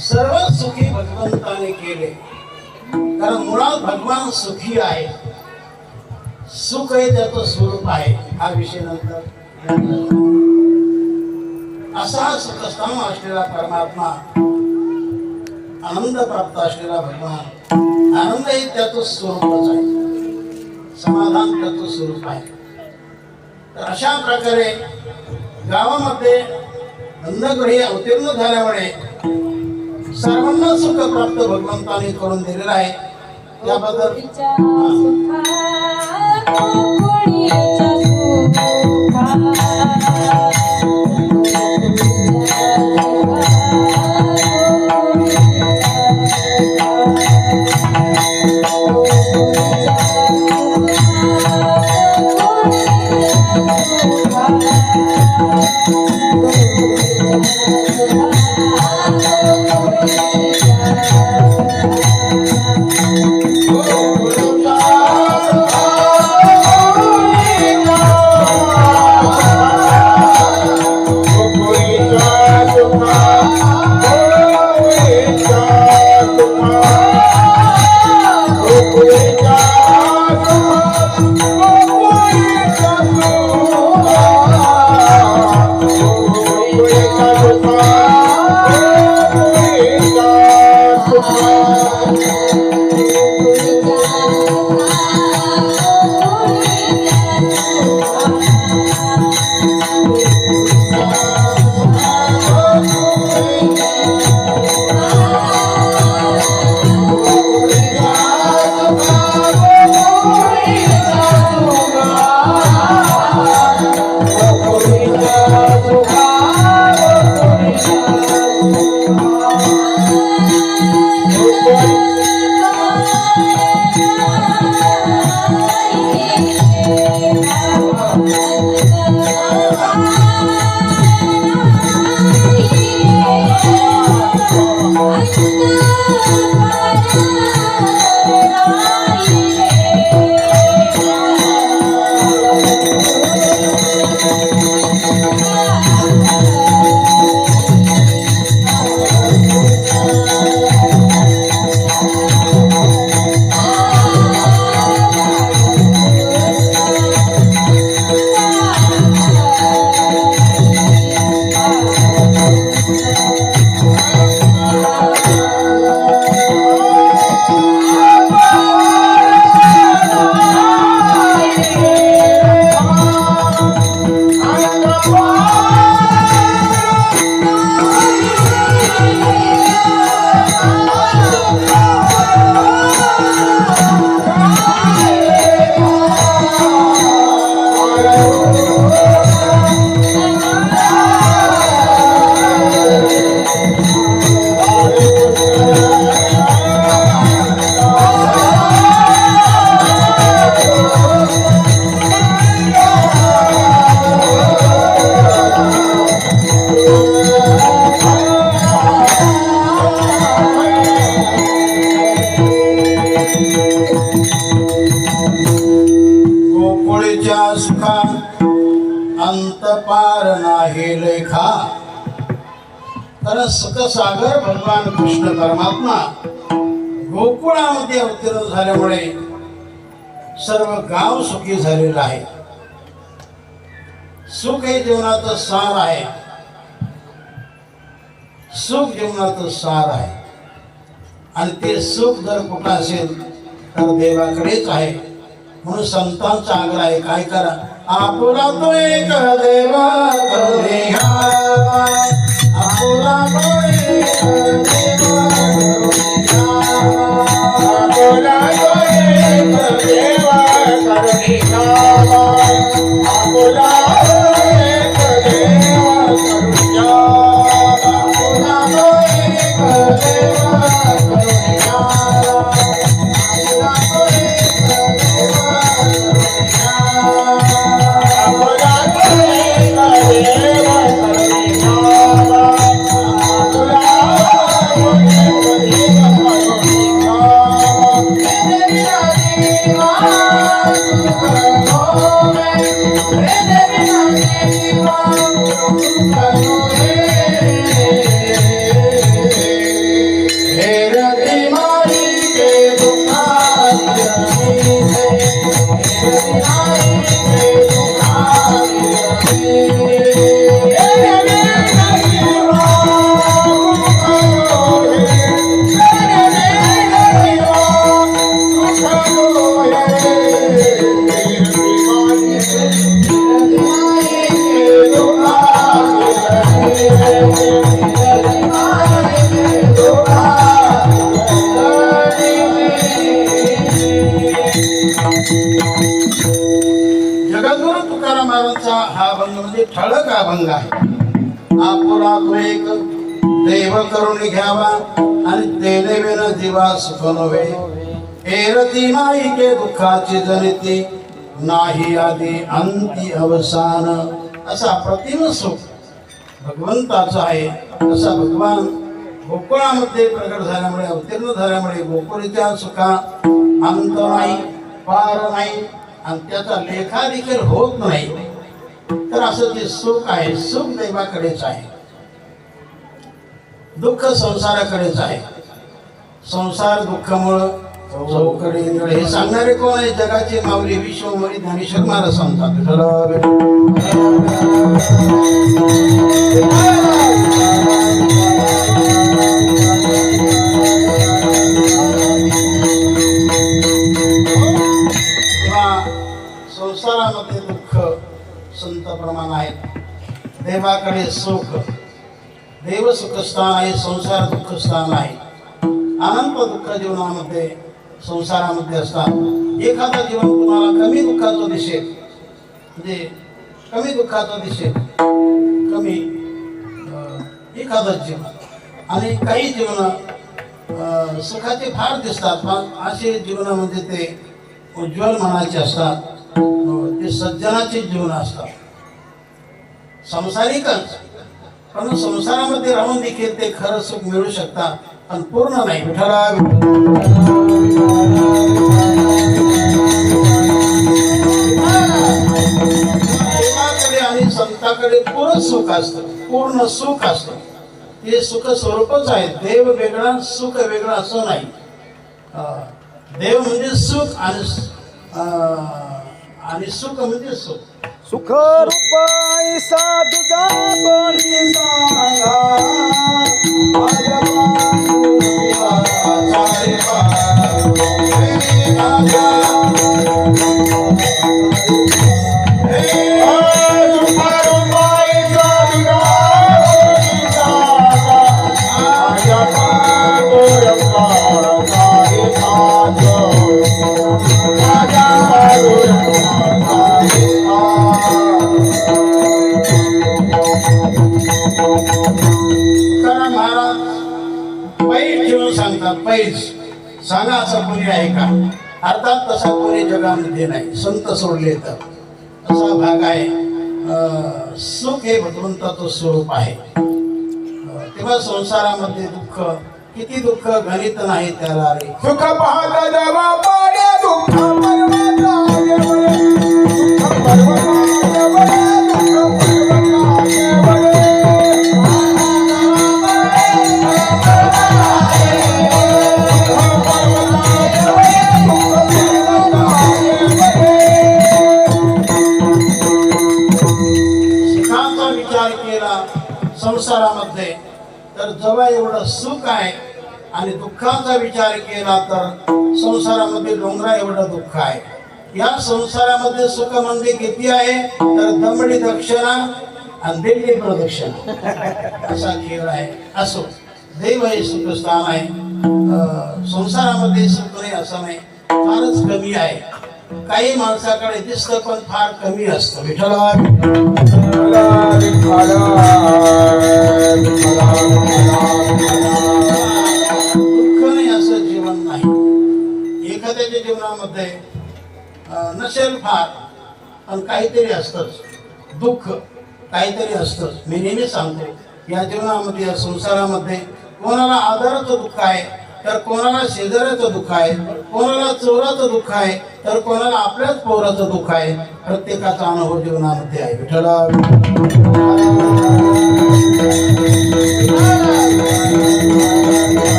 सर्व सुखी भगवंताने केले, कारण मुळात भगवान सुखी आहे. सुख हे त्याचं स्वरूप आहे. हा विषय नंतर. असा सुखस्थान असलेला परमात्मा, आनंद प्राप्त असलेला भगवान, आनंद हे त्याचं स्वरूपच आहे, समाधान त्याचं स्वरूप आहे. तर अशा प्रकारे गावामध्ये नंदगृही अवतीर्ण झाल्यामुळे सर्वांना सुख प्राप्त भगवंताने करून दिलेलं आहे. त्याबद्दल गोकुळच्या सुखा अंत पार नाही लेखा. तर सुखसागर भगवान कृष्ण परमात्मा गोकुळामध्ये अवतीर्ण झाल्यामुळे सर्व गाव सुखी झालेलं आहे. सुख हे जीवनाचं सार आहे. सुख जीवनाचं सार आहे आणि ते सुख जर कुठं असेल तर देवाकडेच आहे. म्हणून संतांचा आग्रह आहे, काय करा, आपुला तो एक देवा करुणे घ्यावा, आपुला तो एक देवा करुणे घ्यावा, आपुला तो एक देवा करुणे घ्यावा, आपुला तो एक देवा करुणे घ्यावा, आपुला तो एक देवा करुणे घ्यावा, आपुला तो एक देवा करुणे जगद्गुरु तुकाराम महाराजांचा हा अभंग म्हणजे ठळक अभंग आहे. आपुला तो एक देव करून घ्यावा आणि तेने विना जीवा सुख नव्हे. एरती नाही के दुःखाची जनिती, नाही आधी अंती अवसान. असा प्रतिम सुख भगवंताचा आहे. असा भगवान गोकुळामध्ये प्रकट झाल्यामुळे, अवतीर्ण झाल्यामुळे गोकुळच्या सुखा अंत नाही, पार नाही आणि त्याचा लेखा देखील होत नाही. तर असं जे सुख आहे, सुख देवाकडेच आहे, दुःख संसाराकडेच आहे. संसार दुःखामुळं चौकडे निळे. हे सांगणारे कोण आहे? जगाचे माऊली विश्वमोरी ज्ञानेश्वर महाराज सांगतात. संसारामध्ये दुःख संत प्रमाण आहेत, देवाकडे सुख, देव सुखस्थान आहे, संसार दुःखस्थान आहे. अनंत दुःख जीवनामध्ये संसारामध्ये असतात. एखादा जीवन तुम्हाला कमी दुःखाचं दिसेल, म्हणजे कमी दुःखाचं दिसेल, कमी एखादं जीवन, आणि काही जीवन सुखाचे फार दिसतात. पण असे जीवनामध्ये ते उज्ज्वल मनाचे असतात, ते सज्जनाचे जीवन असतात. संसारिकच, पण संसारामध्ये राहून देखील ते खरं सुख मिळू शकतात, पण पूर्ण नाही. विठ्ठला देवाकडे आणि संताकडे पूर्ण सुख असतं, पूर्ण सुख असतं. ते सुख स्वरूपच आहे. देव वेगळा, सुख वेगळं असं नाही. देव म्हणजे सुख आणि सुख म्हणजे सुख. सुख रूप ऐसा तुझा कोणी सांगा, माझ्या पैज सांगा असं कोणी आहे का? अर्थात तसा कोणी जगामध्ये नाही. संत सोडले तर असा भाग आहे. सुख हे भगवंताचं स्वरूप आहे. तेव्हा संसारामध्ये दुःख किती दुःख गणित नाही त्याला रे. सुख पाहता जवा पाडे दुःख पर्वता गेवळे दुःख पर्वता गेवळे दुःख पर्वता गेवळे सुखाचा विचार केला संसारामध्ये तर जवळ एवढं सुख आहे आणि दुःखाचा विचार केला तर संसारामध्ये डोंगरा एवढं दुःख आहे. या संसारामध्ये सुख म्हणजे किती आहे तर दमडी दक्षिणा आणि दिल्ली प्रदक्षिणा असा खेळ आहे. असो देव हे सुखस्थान आहे. संसारामध्ये सुख नाही असं नाही, फारच कमी आहे. काही माणसाकडे दिसतं पण फार कमी असतं. विठ्ठला दुःख नाही असं जीवन नाही. एखाद्याच्या जीवनामध्ये नसेल फार पण काहीतरी असतंच, दुःख काहीतरी असतंच. मी नेहमी सांगतो या जीवनामध्ये या संसारामध्ये कोणाला आधाराचं दुःख आहे तर कोणाला शेजाऱ्याचं दुःख आहे, कोणाला चोराचं दुःख आहे तर कोणाला आपल्याच पोराचं दुःख आहे. प्रत्येकाचा अनुभव जीवनामध्ये आहे. विठ्ठला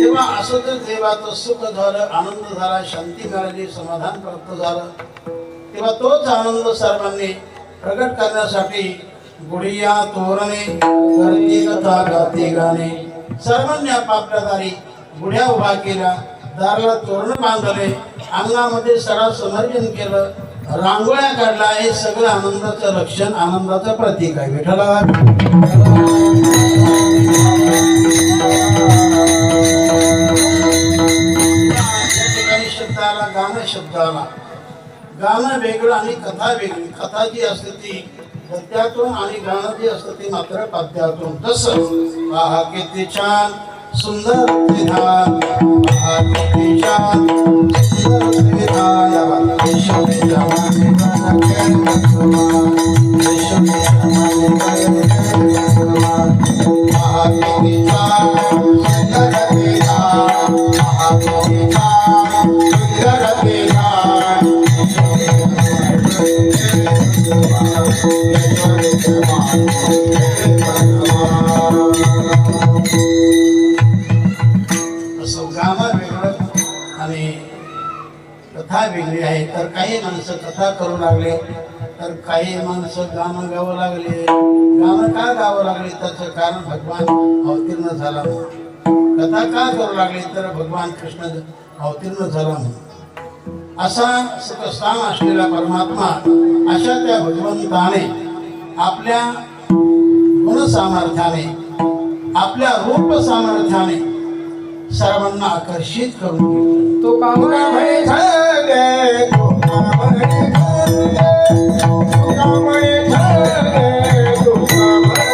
तेव्हा असं जर देवाचं सुख झालं, आनंद झाला, शांती मिळाली, समाधान प्राप्त झालं तेव्हा तोच आनंद सर्वांनी प्रगट करण्यासाठी गुढिया तोरणे करती कथा गाती गाणे सर्वांनी आपापल्या दारी गुढ्या उभा केल्या, दाराला तोरण बांधले, अंगणामध्ये सडा समर्पण केलं, रांगोळ्या काढल्या. हे सगळं आनंदाचं लक्षण, आनंदाचं प्रतीक आहे. विठ्ठला शब्द आला, गाणं शब्द आला. गाणं वेगळं आणि कथा वेगळी. कथा जी असते ती गद्यातून आणि गाणं जे असतं ते मात्र पद्यातून. तसं पहा किती छान सुंदर विधान, पहा किती छान सुंदर विधान. यशोदेच्या मागे गाणं पहा किती छान सुंदर विधान, पहा किती छान सुंदर विधान. असं गाणं वेगळं आणि कथा वेगळी आहे. तर काही माणसं कथा करू लागले तर काही माणसं गाणं गावं लागले. गाणं का गावं लागले त्याचं कारण भगवान अवतीर्ण झाला म्हणून. कथा का करू लागली तर भगवान कृष्ण अवतीर्ण झाला म्हणून. असा सुखस्थान असलेला परमात्मा अशा त्या भगवंताने आपल्या गुणसामर्थ्याने आपल्या रूप सामर्थ्याने सर्वांना आकर्षित करून घेतलं. तो कामळे झाले, तो कामळे झाले, तो कामळे झाले, तो कामळे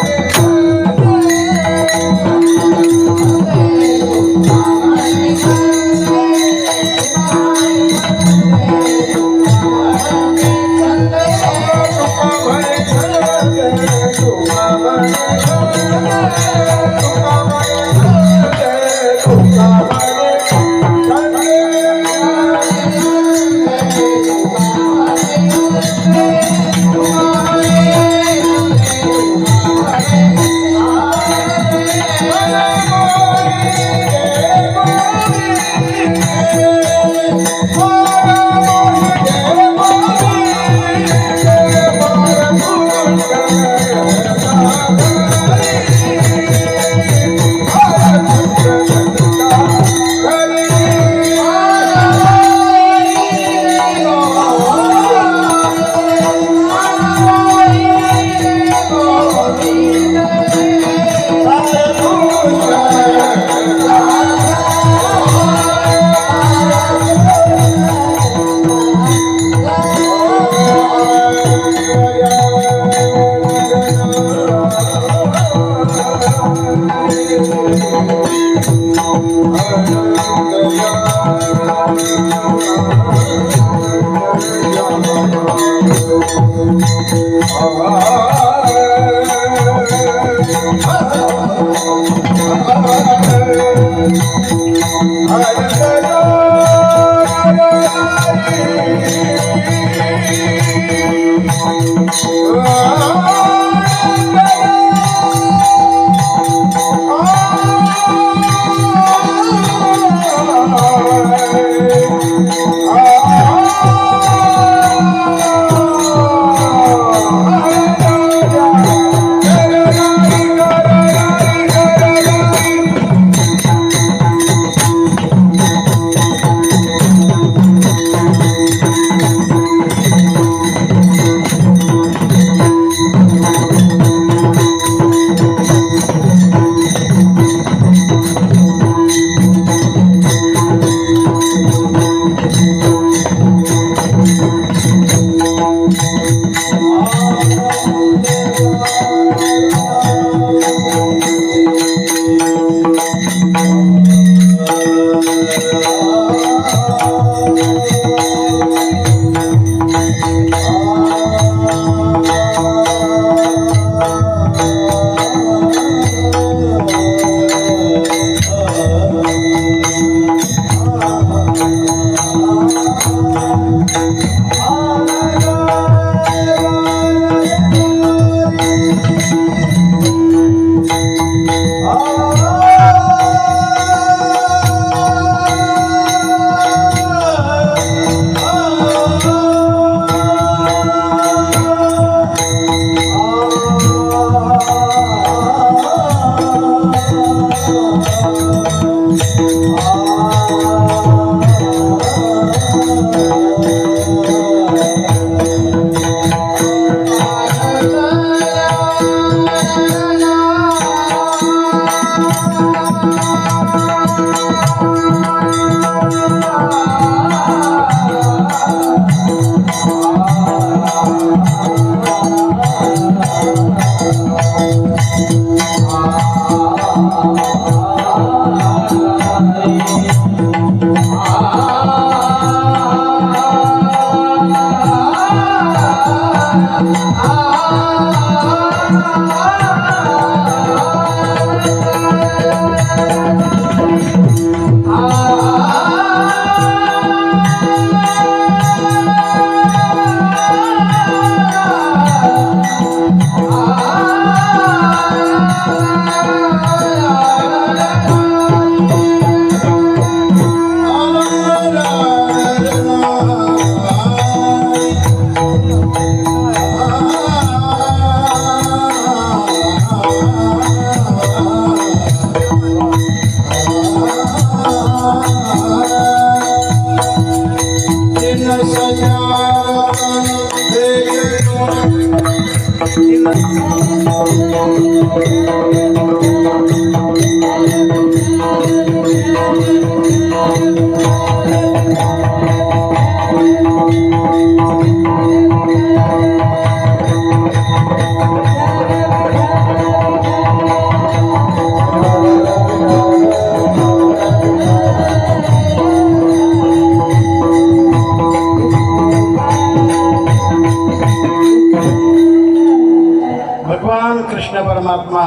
भगवान कृष्ण परमात्मा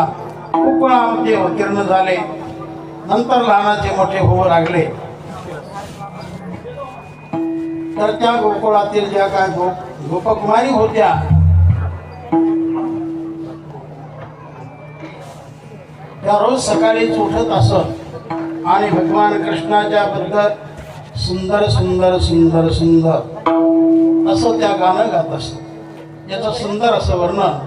गोकुळामध्ये अवतीर्ण झाले. नंतर लहानाचे मोठे होऊ लागले. तर त्या गोकुळातील ज्या काय गोपकुमारी होत्या त्या रोज सकाळीच उठत असत आणि भगवान कृष्णाच्या बद्दल सुंदर सुंदर सुंदर सुंदर असं त्या गाणं गात असत. याचं सुंदर असं वर्णन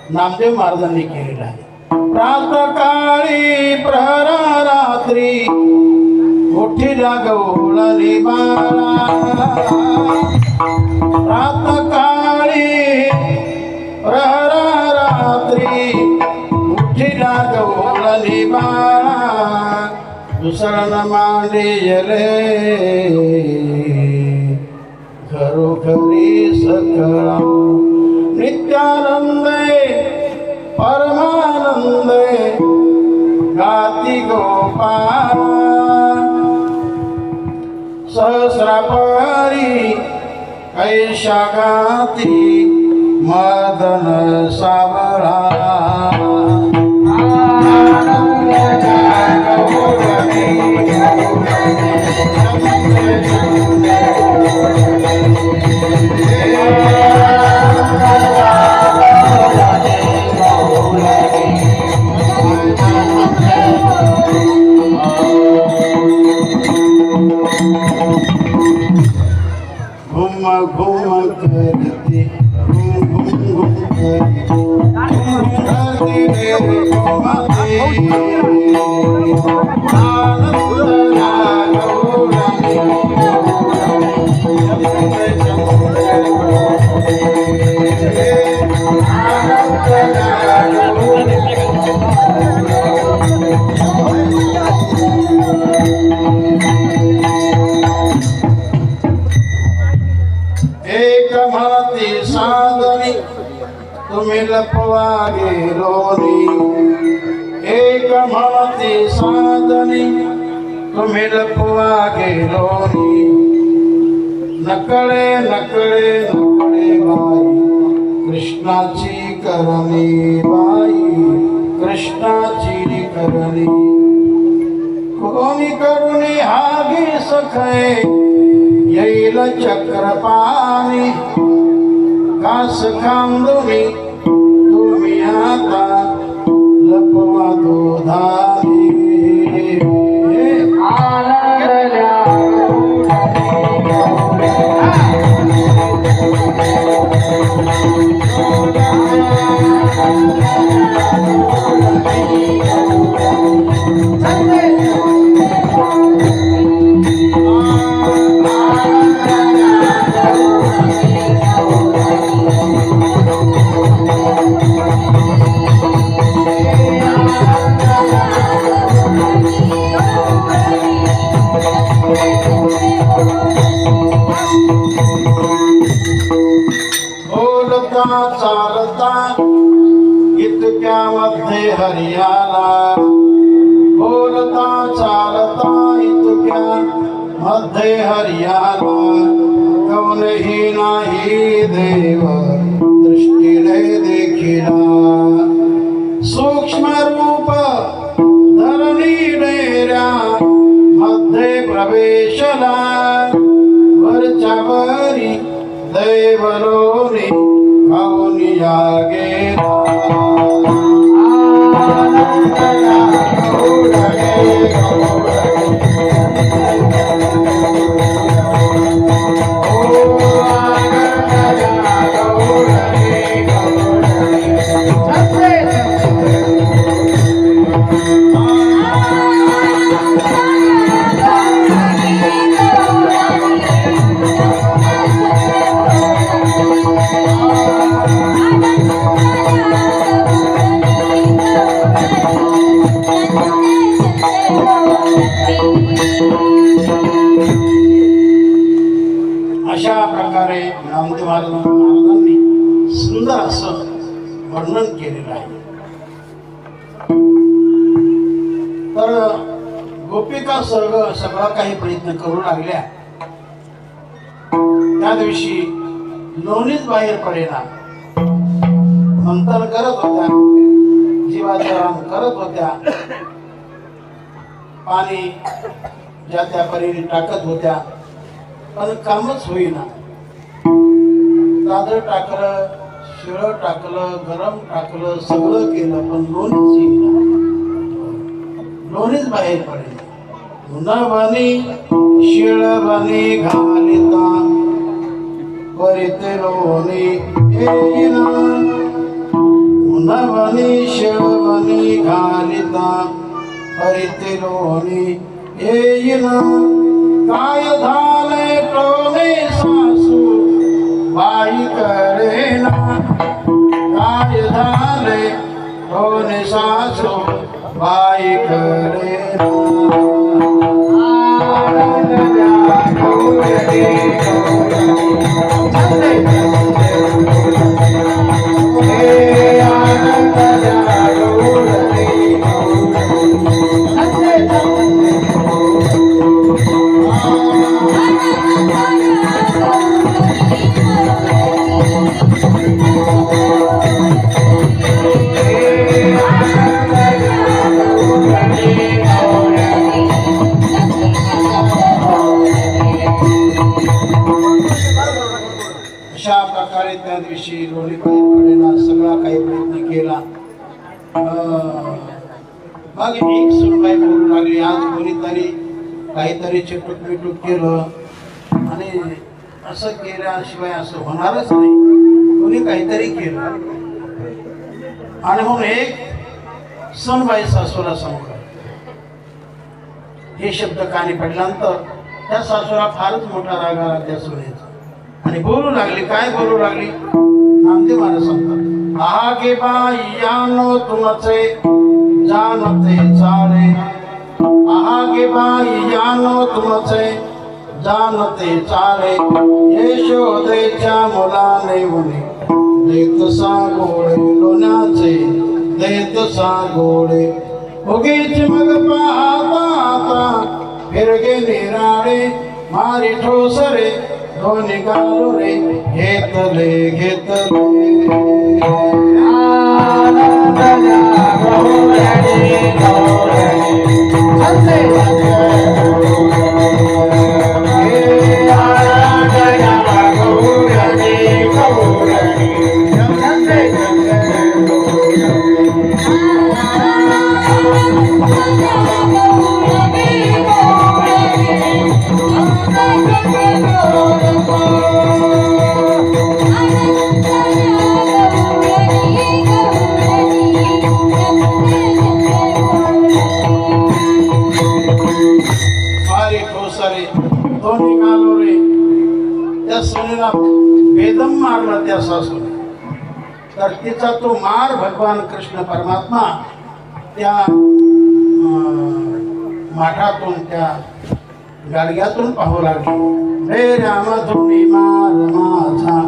नामदेव महाराजांनी केलेलं आहे. प्रातकाळी प्रहरा रात्री उठिल्या गवळणी बाळा. प्रातकाळी प्रहरा रात्री उठिल्या गवळणी बाळा. दुसरण मांडियले घरोघरी सकळा. नित्यानंदे परमानंदे गाती गोपाळ. सहस्रापरी ऐशा गाती मदन सावळा. आनंद घुम घुम करते घुम घुम घुम करते मेरे घुमाते आनंद एक म्हणती साधनी तुम्ही लपवा गेलोनी एक म्हणती साधनी तुम्ही लपवा गेलोनी नकळे नकळे नकळे बाई कृष्णाची करणी बाई कृष्णाची करणी कोणी करुणी हागी सखे येईल चक्रपाणी कास खांदुनी तुम्ही आता लपवा दोधानी बोलता चालता इतक्यामध्ये हरियाला बोलता चालता इतक्यामध्ये हरियाला कोणही नाही देव दृष्टीने देखिला सूक्ष्म रूप धरणी डेऱ्या मध्ये प्रवेशला वरच्या वरी दैवलोनी भावनिया गेला अशा प्रकारे नामदेव महाराजांनी सुंदर असं वर्णन केलेलं आहे. तर गोपिका सगळा काही प्रयत्न करू लागल्या. त्या दिवशी लोणीच बाहेर पडेना, मंथन करत होत्या, जीवाचरण करत होत्या, पाणी ज्या त्या परीने टाकत होत्या, पण कामच होईना. तांदळ टाकलं, शिळं टाकलं, गरम टाकलं, सगळं केलं, पण लोणीच येईना. लोणीच बाहेर पडेल. उन्हावानी शिळवानी घालिता परिते लोणी येईना. उन्हावानी शिळवानी घालिता परिते लोणी येईना. काय झाले टोने सासू बाई करेना. काय झाले टोने सासू बाई करेना. लागली. आज कोणीतरी काहीतरी चिटूक मिटूक केलं आणि असं केल्याशिवाय असं होणारच नाही. कोणी काहीतरी केलं आणि म्हणून एक सनबाई सासूला सांगतो. हे शब्द कानी पडल्यानंतर त्या सासूला फारच मोठा राग आला त्या सुनेचा आणि बोलू लागली. काय बोलू लागली? नामदेव महाराज सांगतात, आगे बाई यानो तुमचे जानते चाले, आगे बाई यानो तुमचे जानते चाले, यशोदेच्या मुलाने मुली देत सागोळे लोण्याचे देत सागोळे, उगीच मग पाहता आता फिरगे निराळे, मारी ठोसरे दोन्ही गालो रे घेतले घेतले. आनंद गौरणी गौरणी संते वेदम मारला त्या सासूने. तर तिचा तो मार भगवान कृष्ण परमात्मा त्या माठातून त्या गाडग्यातून पाहू लागले. हे राम तुम्ही मार माझा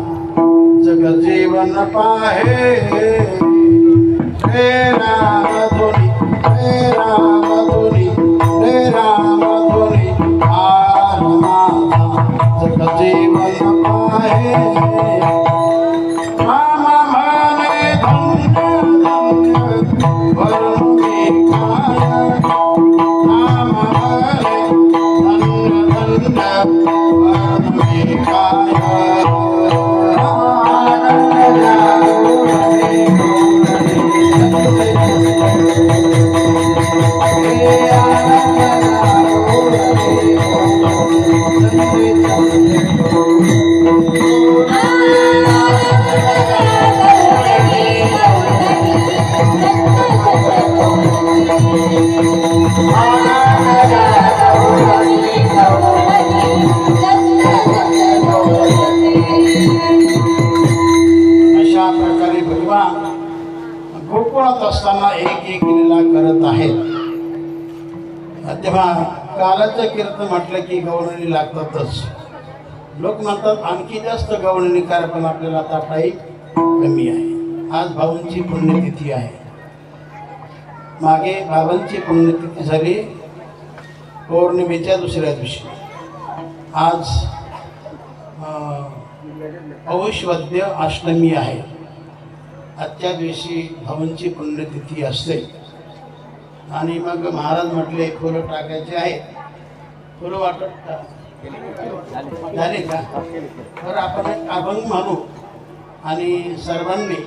जग जीवन पाहे, हे राम धोनी हे राम धोनी हे राम धोनी मार माझा जग जीवन पाहे. मामा म्हणे धन्य धन्य वरुणी काय, मामा म्हणे धन्य धन्य वरुणी काय. अशा प्रकारे भगवान गोकुळात असताना एक एक लीला करत आहेत. तेव्हा कालाचं कीर्तन म्हटलं की गवळणी लागतातच. लोक म्हणतात आणखी जास्त गवळणी करा, पण आपल्याला आता काही कमी आहे. आज भाऊंची पुण्यतिथी आहे. मागे बाबांची पुण्यतिथी झाली पौर्णिमेच्या दुसऱ्या दिवशी. आज पौषवद्य अष्टमी आहे. आजच्या दिवशी भाऊंची पुण्यतिथी असते आणि मग महाराज म्हटले फुलं टाकायचे आहेत. फुलं वाटत झाले का? तर आपण एक अभंग म्हणू आणि सर्वांनी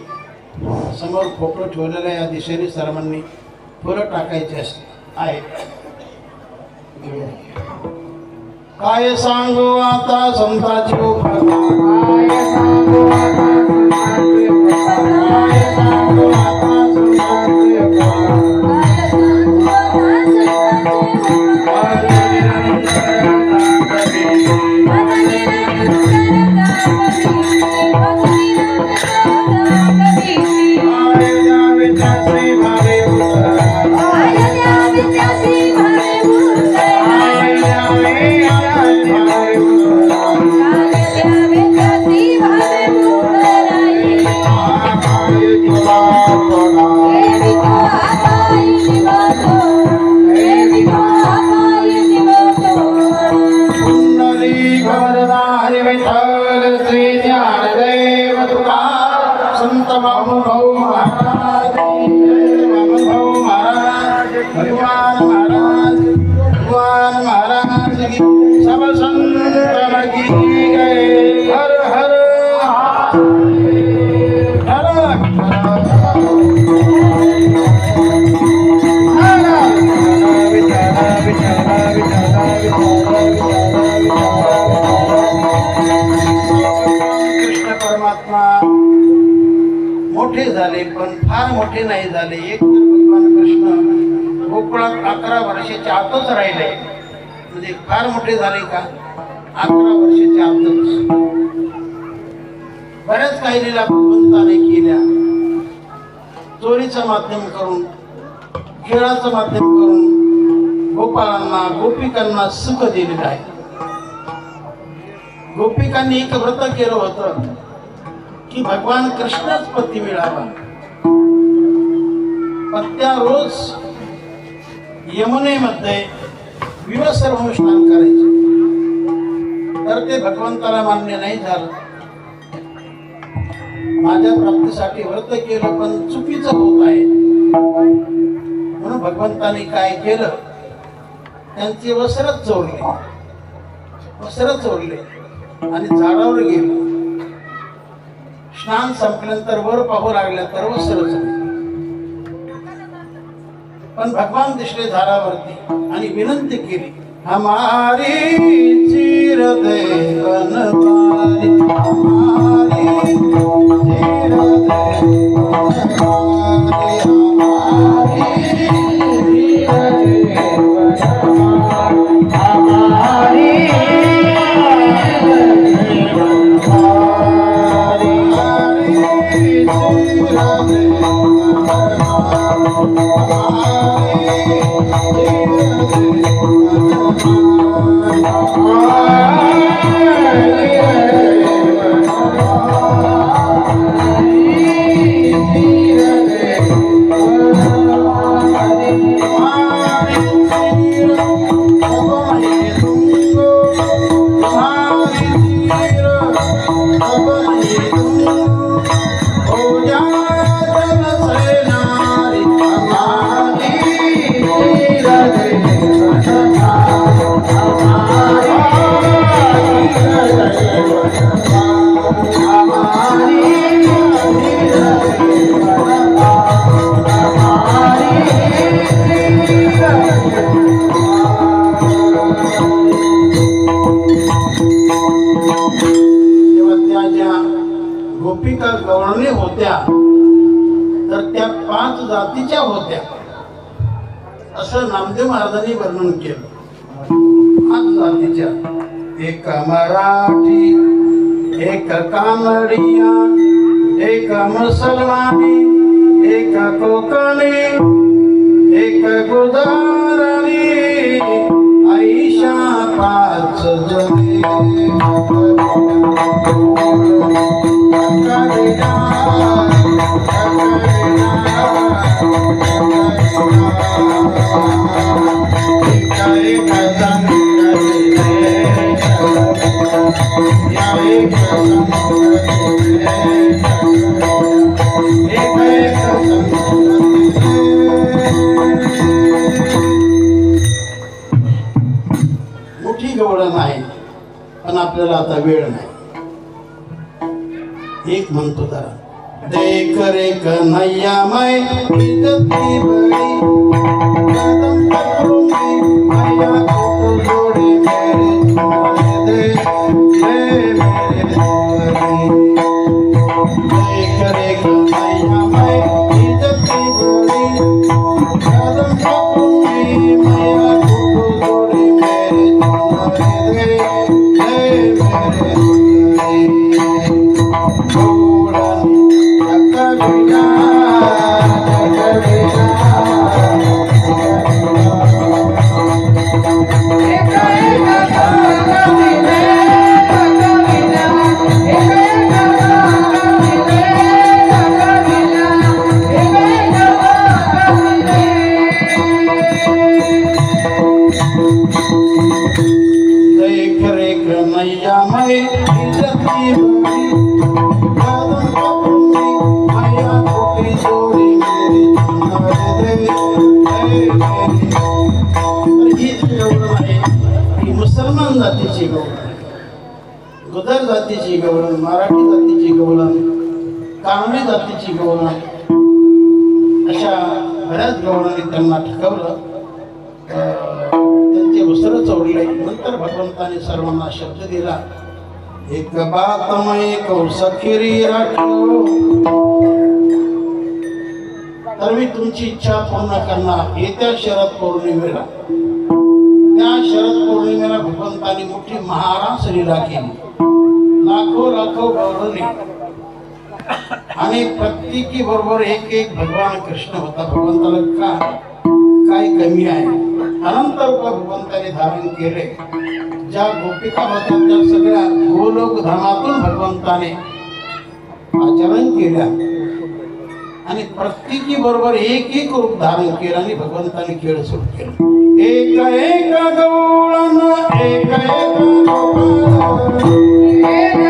समोर फोटो ठेवलेला या दिशेने सर्वांनी फुलं टाकायचे असते आहे. काय सांगू आता संताची उपमा, काय सांगू आता संताची उपमा, काय सांगू आता संताची उपमा. Hey, मोठे झाले, पण फार मोठे नाही झाले. एक तर भगवान कृष्ण गोकुळात 11 वर्षाच्या आतच राहिले. म्हणजे फार मोठे झाले का? 11 वर्षाच्या आतच. बऱ्याच काही लीला भगवंताने केल्या. चोरीचं माध्यम करून, खेळाचं माध्यम करून गोपाळांना, गोपिकांना सुख दिलेलं आहे. गोपिकांनी एक व्रत केलं होतं की भगवान कृष्णच पती मिळावा. पत्या रोज यमुनेमध्ये विवस्त्र होऊन स्नान करायचे. तर ते भगवंताला मान्य नाही झालं. माझ्या प्राप्तीसाठी व्रत केलं पण चुकीचं होत आहे. म्हणून भगवंताने काय केलं, त्यांचे वस्त्रच चोरले आणि झाडावर गेले. स्नान संपल्यानंतर वर पाहू लागल्या तर वस्त्रच नाही. पण भगवान दिसले झाडावरती आणि विनंती केली, हमारी चिर दे बनवारी, हमारी चिर दे बनवारी, हमारी चिर दे बनवारी, हमारी गोपिका गवळणी होत्या तर त्या 5 जातीच्या होत्या, असं नामदेव महाराजांनी वर्णन केलं. 5 जातीच्या, एक मराठी, एक कानडिया, एक मुसलमानी, एक कोकणी, एक गुजराणी, ऐशा 5 जणी. मोठी गवळण आहे पण आपल्याला आता वेळ नाही. एक म्हणतो जरा, देख रे कन्हैया मैं इज्जत की बड़ी, कदम पकड़ूंगी मैया को जोड़े मेरे तुम्हारे दे मेरे तुम्हारे. देख रे कन्हैया मैं इज्जत की बड़ी, कदम पकड़ूंगी मैया को जोड़े मेरे तुम्हारे दे मेरे तुम्हारे. देख रे कन्हैया मैं इज्जत की बड़ी, कदम पकड़ूंगी मैया को जोड़ी मेरी तुम्हारे दे मेरी. तर ही जी गवळण आहे ही मुसलमान जातीची गवळण, गुजर जातीची गवळण, मराठी जातीची गवळण, कानडी जातीची गवळण, अशा बऱ्याच गवळणी त्यांना ठकवलं. त्यांचे वस्त्र चोरले. नंतर भगवंताने सर्वांना शब्द दिला, एक बात मैं को सखीरी राखो, तर मी तुमची इच्छा पूर्ण करणार. येत्या शरद पौर्णिमेला, त्या शरद पौर्णिमेला भगवंतांनी मोठी महारास लीला केली. लाखो गौरवणे आणि प्रत्येकी बरोबर एक एक भगवान कृष्ण होता. भगवंताला काय कमी आहे? अनंत रूप भगवंताने धारण केले. ज्या गोपिका होत्या त्या सगळ्या गोलोक धामातून भगवंताने आचरण केल्या आणि प्रत्येकी बरोबर एक एक रूप धारण केलं आणि भगवंताने खेळ सुरू केला. एक एक गौळण एक एक गोपाळ, एक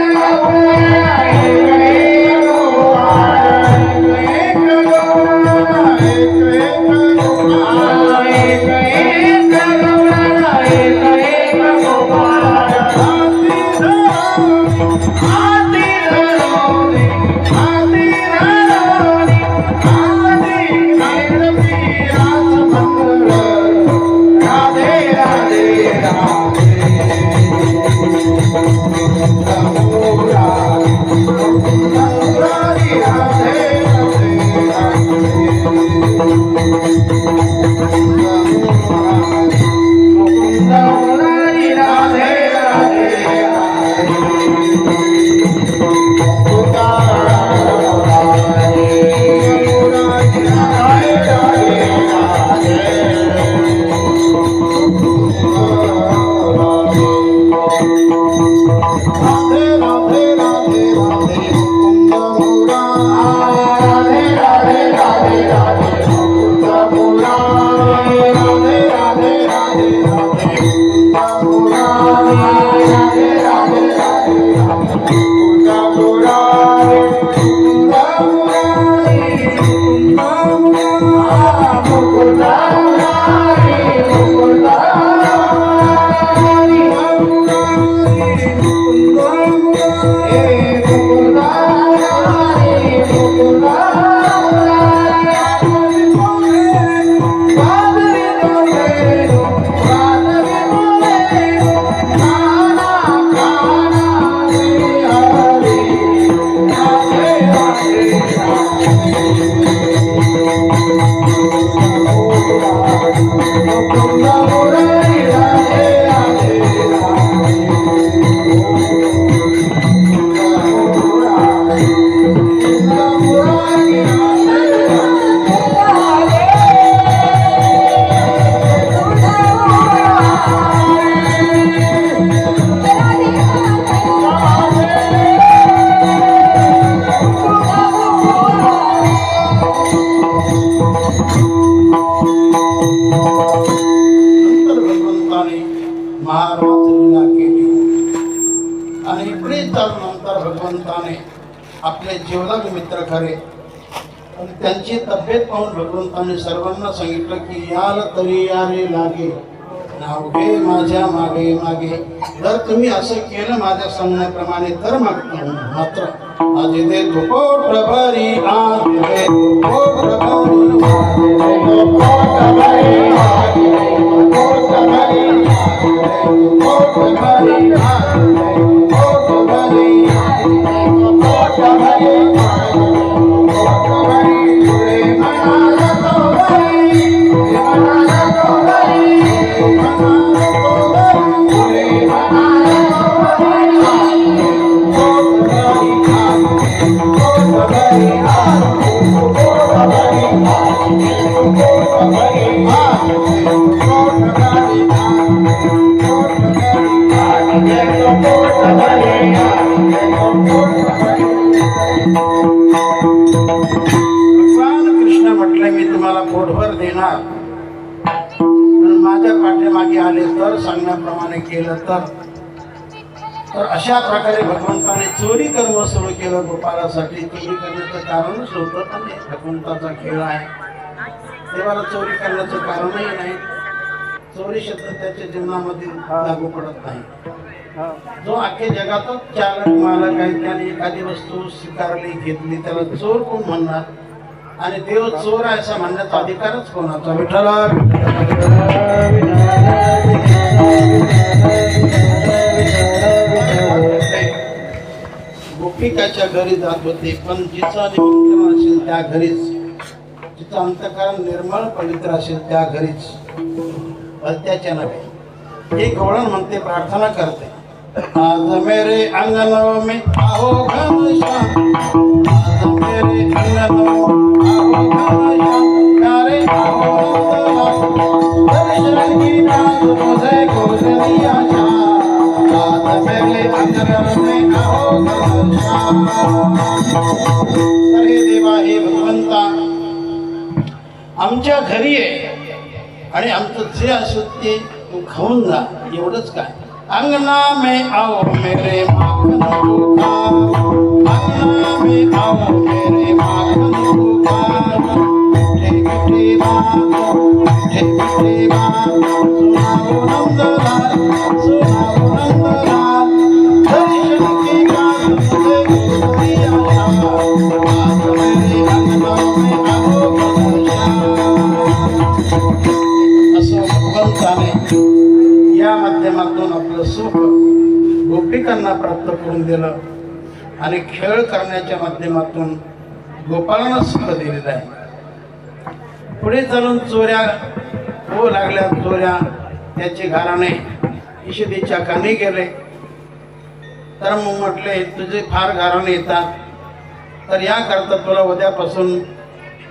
भगवंताने आपले जीवलग मित्र खरे आणि त्यांची तब्येत पाहून भगवंताने सर्वांना सांगितलं की याल तरी याले लागे, नाव घे माझ्या मागे मागे. जर तुम्ही असं केलं माझ्या सांगण्याप्रमाणे तर मात्र आज दे दुपोट भरी, आज दे दुपोट भरी, आज दे दुपोट भरी, आज दे दुपोट भरी, आज दे दुपोट भरी, आज दे दुपोट भरी. माझ्या पाठीमागे आले तर सांगण्याप्रमाणे केलं तर अशा प्रकारे भगवंताने चोरी कर्म सुरू केलं गोपालासाठी. चोरी करण्याचं कारणच होतं पण भगवंताचा खेळ आहे. देवाला चोरी करण्याचं कारणही नाही. चोरी शब्द त्याच्या जीवनामध्ये लागू पडत नाही. जो अख्ख्या जगातच चालक मालक आहे त्याने एखादी वस्तू स्वीकारली घेतली त्याला चोर कोण म्हणणार? आणि देव चोर आहे असं म्हणण्याचा अधिकारच कोणाचा? विठ्ठला गोपिकाच्या घरी जात होते पण जिचा निमंत्रण असेल त्या घरीच तुमचं अंतःकरण निर्मळ पवित्र असेल त्या घरीच, भलत्याच्या नव्हे. हे गवळण म्हणते, प्रार्थना करते. आज मेरे अंगनों में आओ घनश्याम, आज मेरे अंगनों आओ घनश्याम, प्यारे आओ नंदलाल, दर्शन की बात मुझे को दिया श्याम, आज मेरे अंगनों में आओ घनश्याम. अरे देवा, हे भगवंता, आमच्या घरी आहे आणि आमचं जे असेल ते तू खाऊन जा, एवढंच काय. अंगना में आओ मेरे माखन पुकार, अंगना में आओ मेरे माखन पुकार, मीठे मीठे बात, मीठे मीठे बात, सुनाओ नंदलाल, सुनाओ नंदलाल, दर्शन की बात मुझे दिया श्याम, आज मेरे अंगना में आओ घनश्याम. असं भगवंताने या माध्यमातून आपलं सुख गोपिकांना प्राप्त करून दिलं आणि खेळ करण्याच्या माध्यमातून गोपाळांना सुख दिलेलं आहे. पुढे चालून चोऱ्या होऊ लागल्या, चोऱ्या त्याचे घराणे ईशदेच्या कानी गेले. तर मग म्हटले, तुझे फार घराणे येतात, तर याकरता तुला उद्यापासून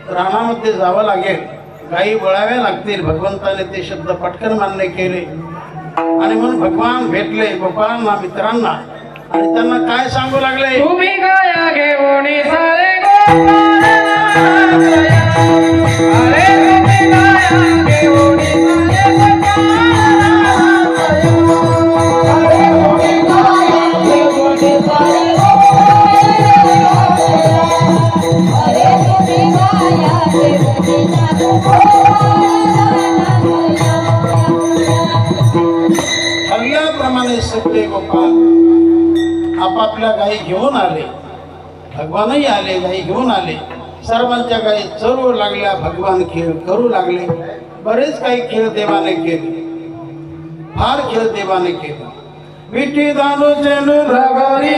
रानामध्ये जावं लागेल, गायी बळाव्या लागतील. भगवंताने ते शब्द पटकन मान्य केले आणि म्हणून भगवान भेटले गोपाळांना, मित्रांना, आणि त्यांना काय सांगू लागले. तुम्ही गाया घेऊन सारे गोपाळ, अरे तुम्ही गाया घेऊन सारे गोपाळ, अरे तुम्ही गाया घेऊन सारे ठरल्याप्रमाणे सगळे गोपाळ आपापल्या गायी घेऊन आले. भगवानही आले, गायी घेऊन आले. सर्वांच्या गायी चरू लागल्या, भगवान खेळ करू लागले. बरेच काही खेळ देवाने केले, फार खेळ देवाने केले. विठी दांडू चेंडू लगोरी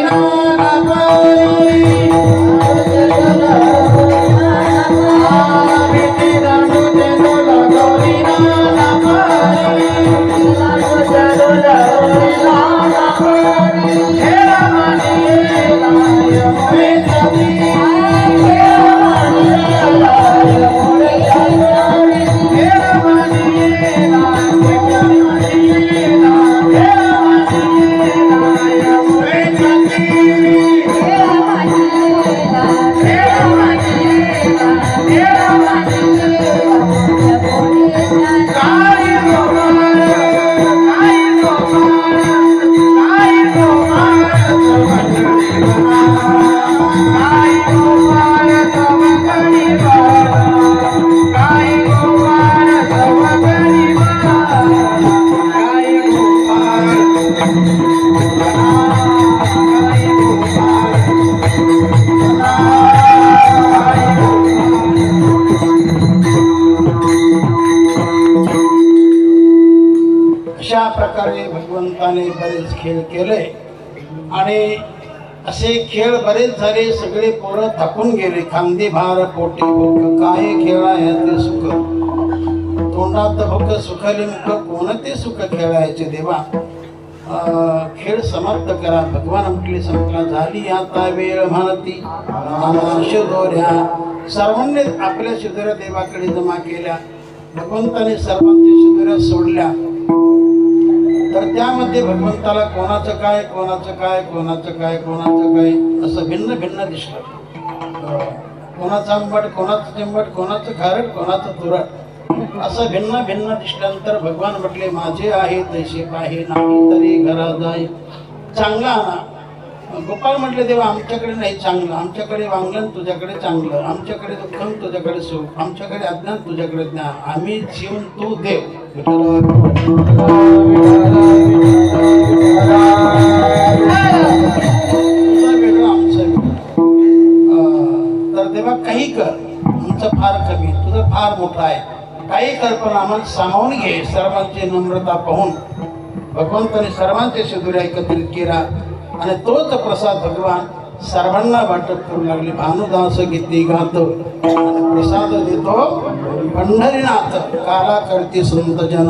अशा प्रकारे भगवंताने बरेच खेळ केले आणि असे खेळ बरेच झाले. सगळे पोरं थकून गेले. खांदी भार पोटी भूक, काय खेळायचे सुख, तोंडात भूक सुखली मुख, कोणते सुख खेळायचे देवा. खेळ समाप्त करा. भगवान म्हटले, संपला झाली आता वेळ म्हणती शिदोऱ्या. सर्वांनी आपल्या शिदोऱ्या देवाकडे जमा केल्या. भगवंताने सर्वांच्या शिदोऱ्या सोडल्या. तर त्यामध्ये भगवंताला कोणाचं काय, कोणाचं काय, कोणाचं काय, कोणाचं काय असं भिन्न भिन्न दिसलं. कोणाचं आंबट, कोणाचं चिंबट, कोणाचं खारट, कोणाचं तुरट, असं भिन्न भिन्न दिसल्यानंतर भगवान म्हटले, माझे आहे तैसे पाहे, नाही तरी घरा जाई चांगला आणा. गोपाळ म्हटले, देवा आमच्याकडे नाही चांगलं, आमच्याकडे वांगण तुझ्याकडे चांगलं, आमच्याकडे दुःखम तुझ्याकडे सुख, आमच्याकडे अज्ञान तुझ्याकडे ज्ञान, आम्ही जीवन तू देव. तर देवा काही कर, आमचं फार कमी, तुझं फार मोठं आहे, काही कर पण आम्हाला सामावून घे. सर्वांची नम्रता पाहून भगवंताने सर्वांचे शिदुऱ्या एकत्रित केला आणि तोच प्रसाद भगवान सर्वांना वाटप करू लागले. भानुदास गीती गातो प्रसाद देतो पंढरीनाथ. काला करती संत जन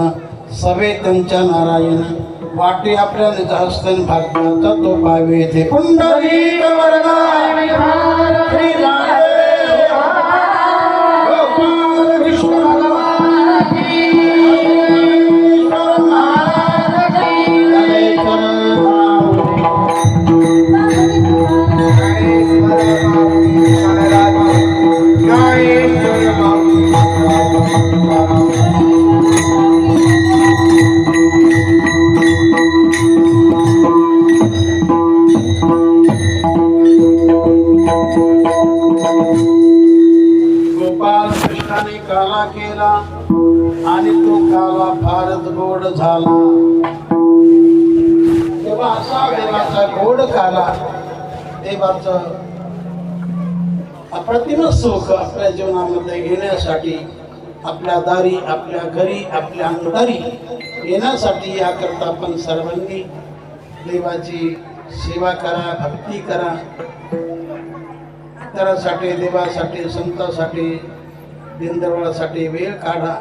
सवे त्यांच्या नारायण. वाटे आपल्या निज हस्तन भाग्याचा तो पावे ते पुंडलिक वरदा श्री रामदेव गोपाल कृष्ण भगवान की गोपाल कृष्णाने काला केला आणि तो काला फारच गोड झाला. तेव्हा असा देवाचा गोड काला, देवाचं अप्रतिम सुख आपल्या जीवनामध्ये घेण्यासाठी, आपल्या दारी, आपल्या घरी, आपल्या अंतरी येण्यासाठी याकरता आपण सर्वांनी देवाची सेवा करा, भक्ती करा. इतरांसाठी, देवासाठी, संतांसाठी, दिनदरवाळासाठी वेळ काढा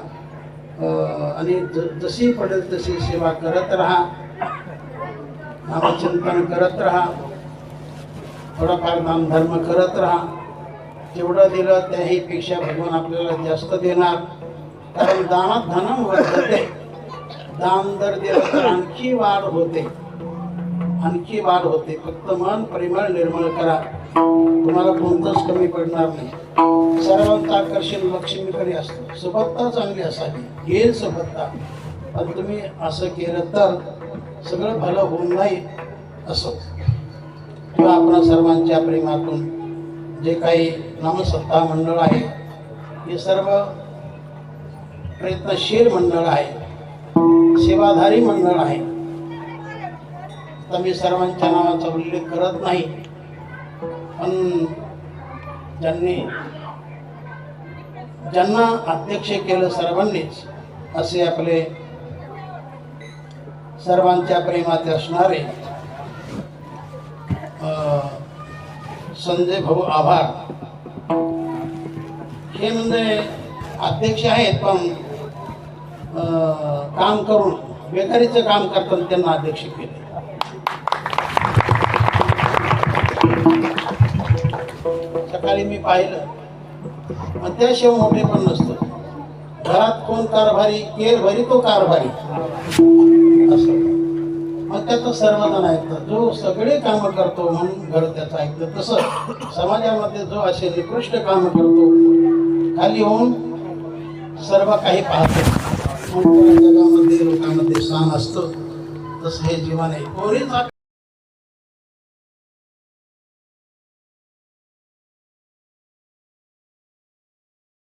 आणि जशी पडेल तशी सेवा करत राहा, नामचिंतन करत राहा, थोडाफार दानधर्म करत राहा. जेवढं दिलं त्याहीपेक्षा भगवान आपल्याला जास्त देणार. कारण दानात धनम वर्धते. दान दर दिलं तर आणखी वाढ होते, आणखी वाढ होते. फक्त मन परिमळ निर्मळ करा, तुम्हाला कोणतंच कमी पडणार नाही. सर्वांचं आकर्षण लक्ष्मीकडे असतं. सुबत्ता चांगली असावी, घेईल सुबत्ता. पण तुम्ही असं केलं तर सगळं भलं होऊन नाही असो. किंवा आपणा सर्वांच्या प्रेमातून जे काही नामसत्ता मंडळ आहे, हे सर्व प्रयत्नशील मंडळ आहे, सेवाधारी मंडळ आहे. तर मी सर्वांच्या नावाचा उल्लेख करत नाही, पण ज्यांना अध्यक्ष केलं सर्वांनीच, असे आपले सर्वांच्या प्रेमात असणारे संजय भाऊ आभार हे म्हणजे अध्यक्ष आहेत, पण काम करून बेकारीचं काम करताना त्यांना अध्यक्ष केले. सकाळी मी पाहिलं, मग त्याशिवाय मोठे पण नसतं. घरात कोण कारभारी, केर भरी तो कारभारी असं. मग त्याचं सर्वजण ऐकतं. जो सगळे कामं करतो म्हणून घर त्याचं ऐकतं. तसं समाजामध्ये जो असे निकृष्ट कामं करतो, खाली होऊन सर्व काही पाहतो, मग त्याला जगामध्ये लोकांमध्ये स्थान असतं. तसं हे जीवन आहे. कोणीच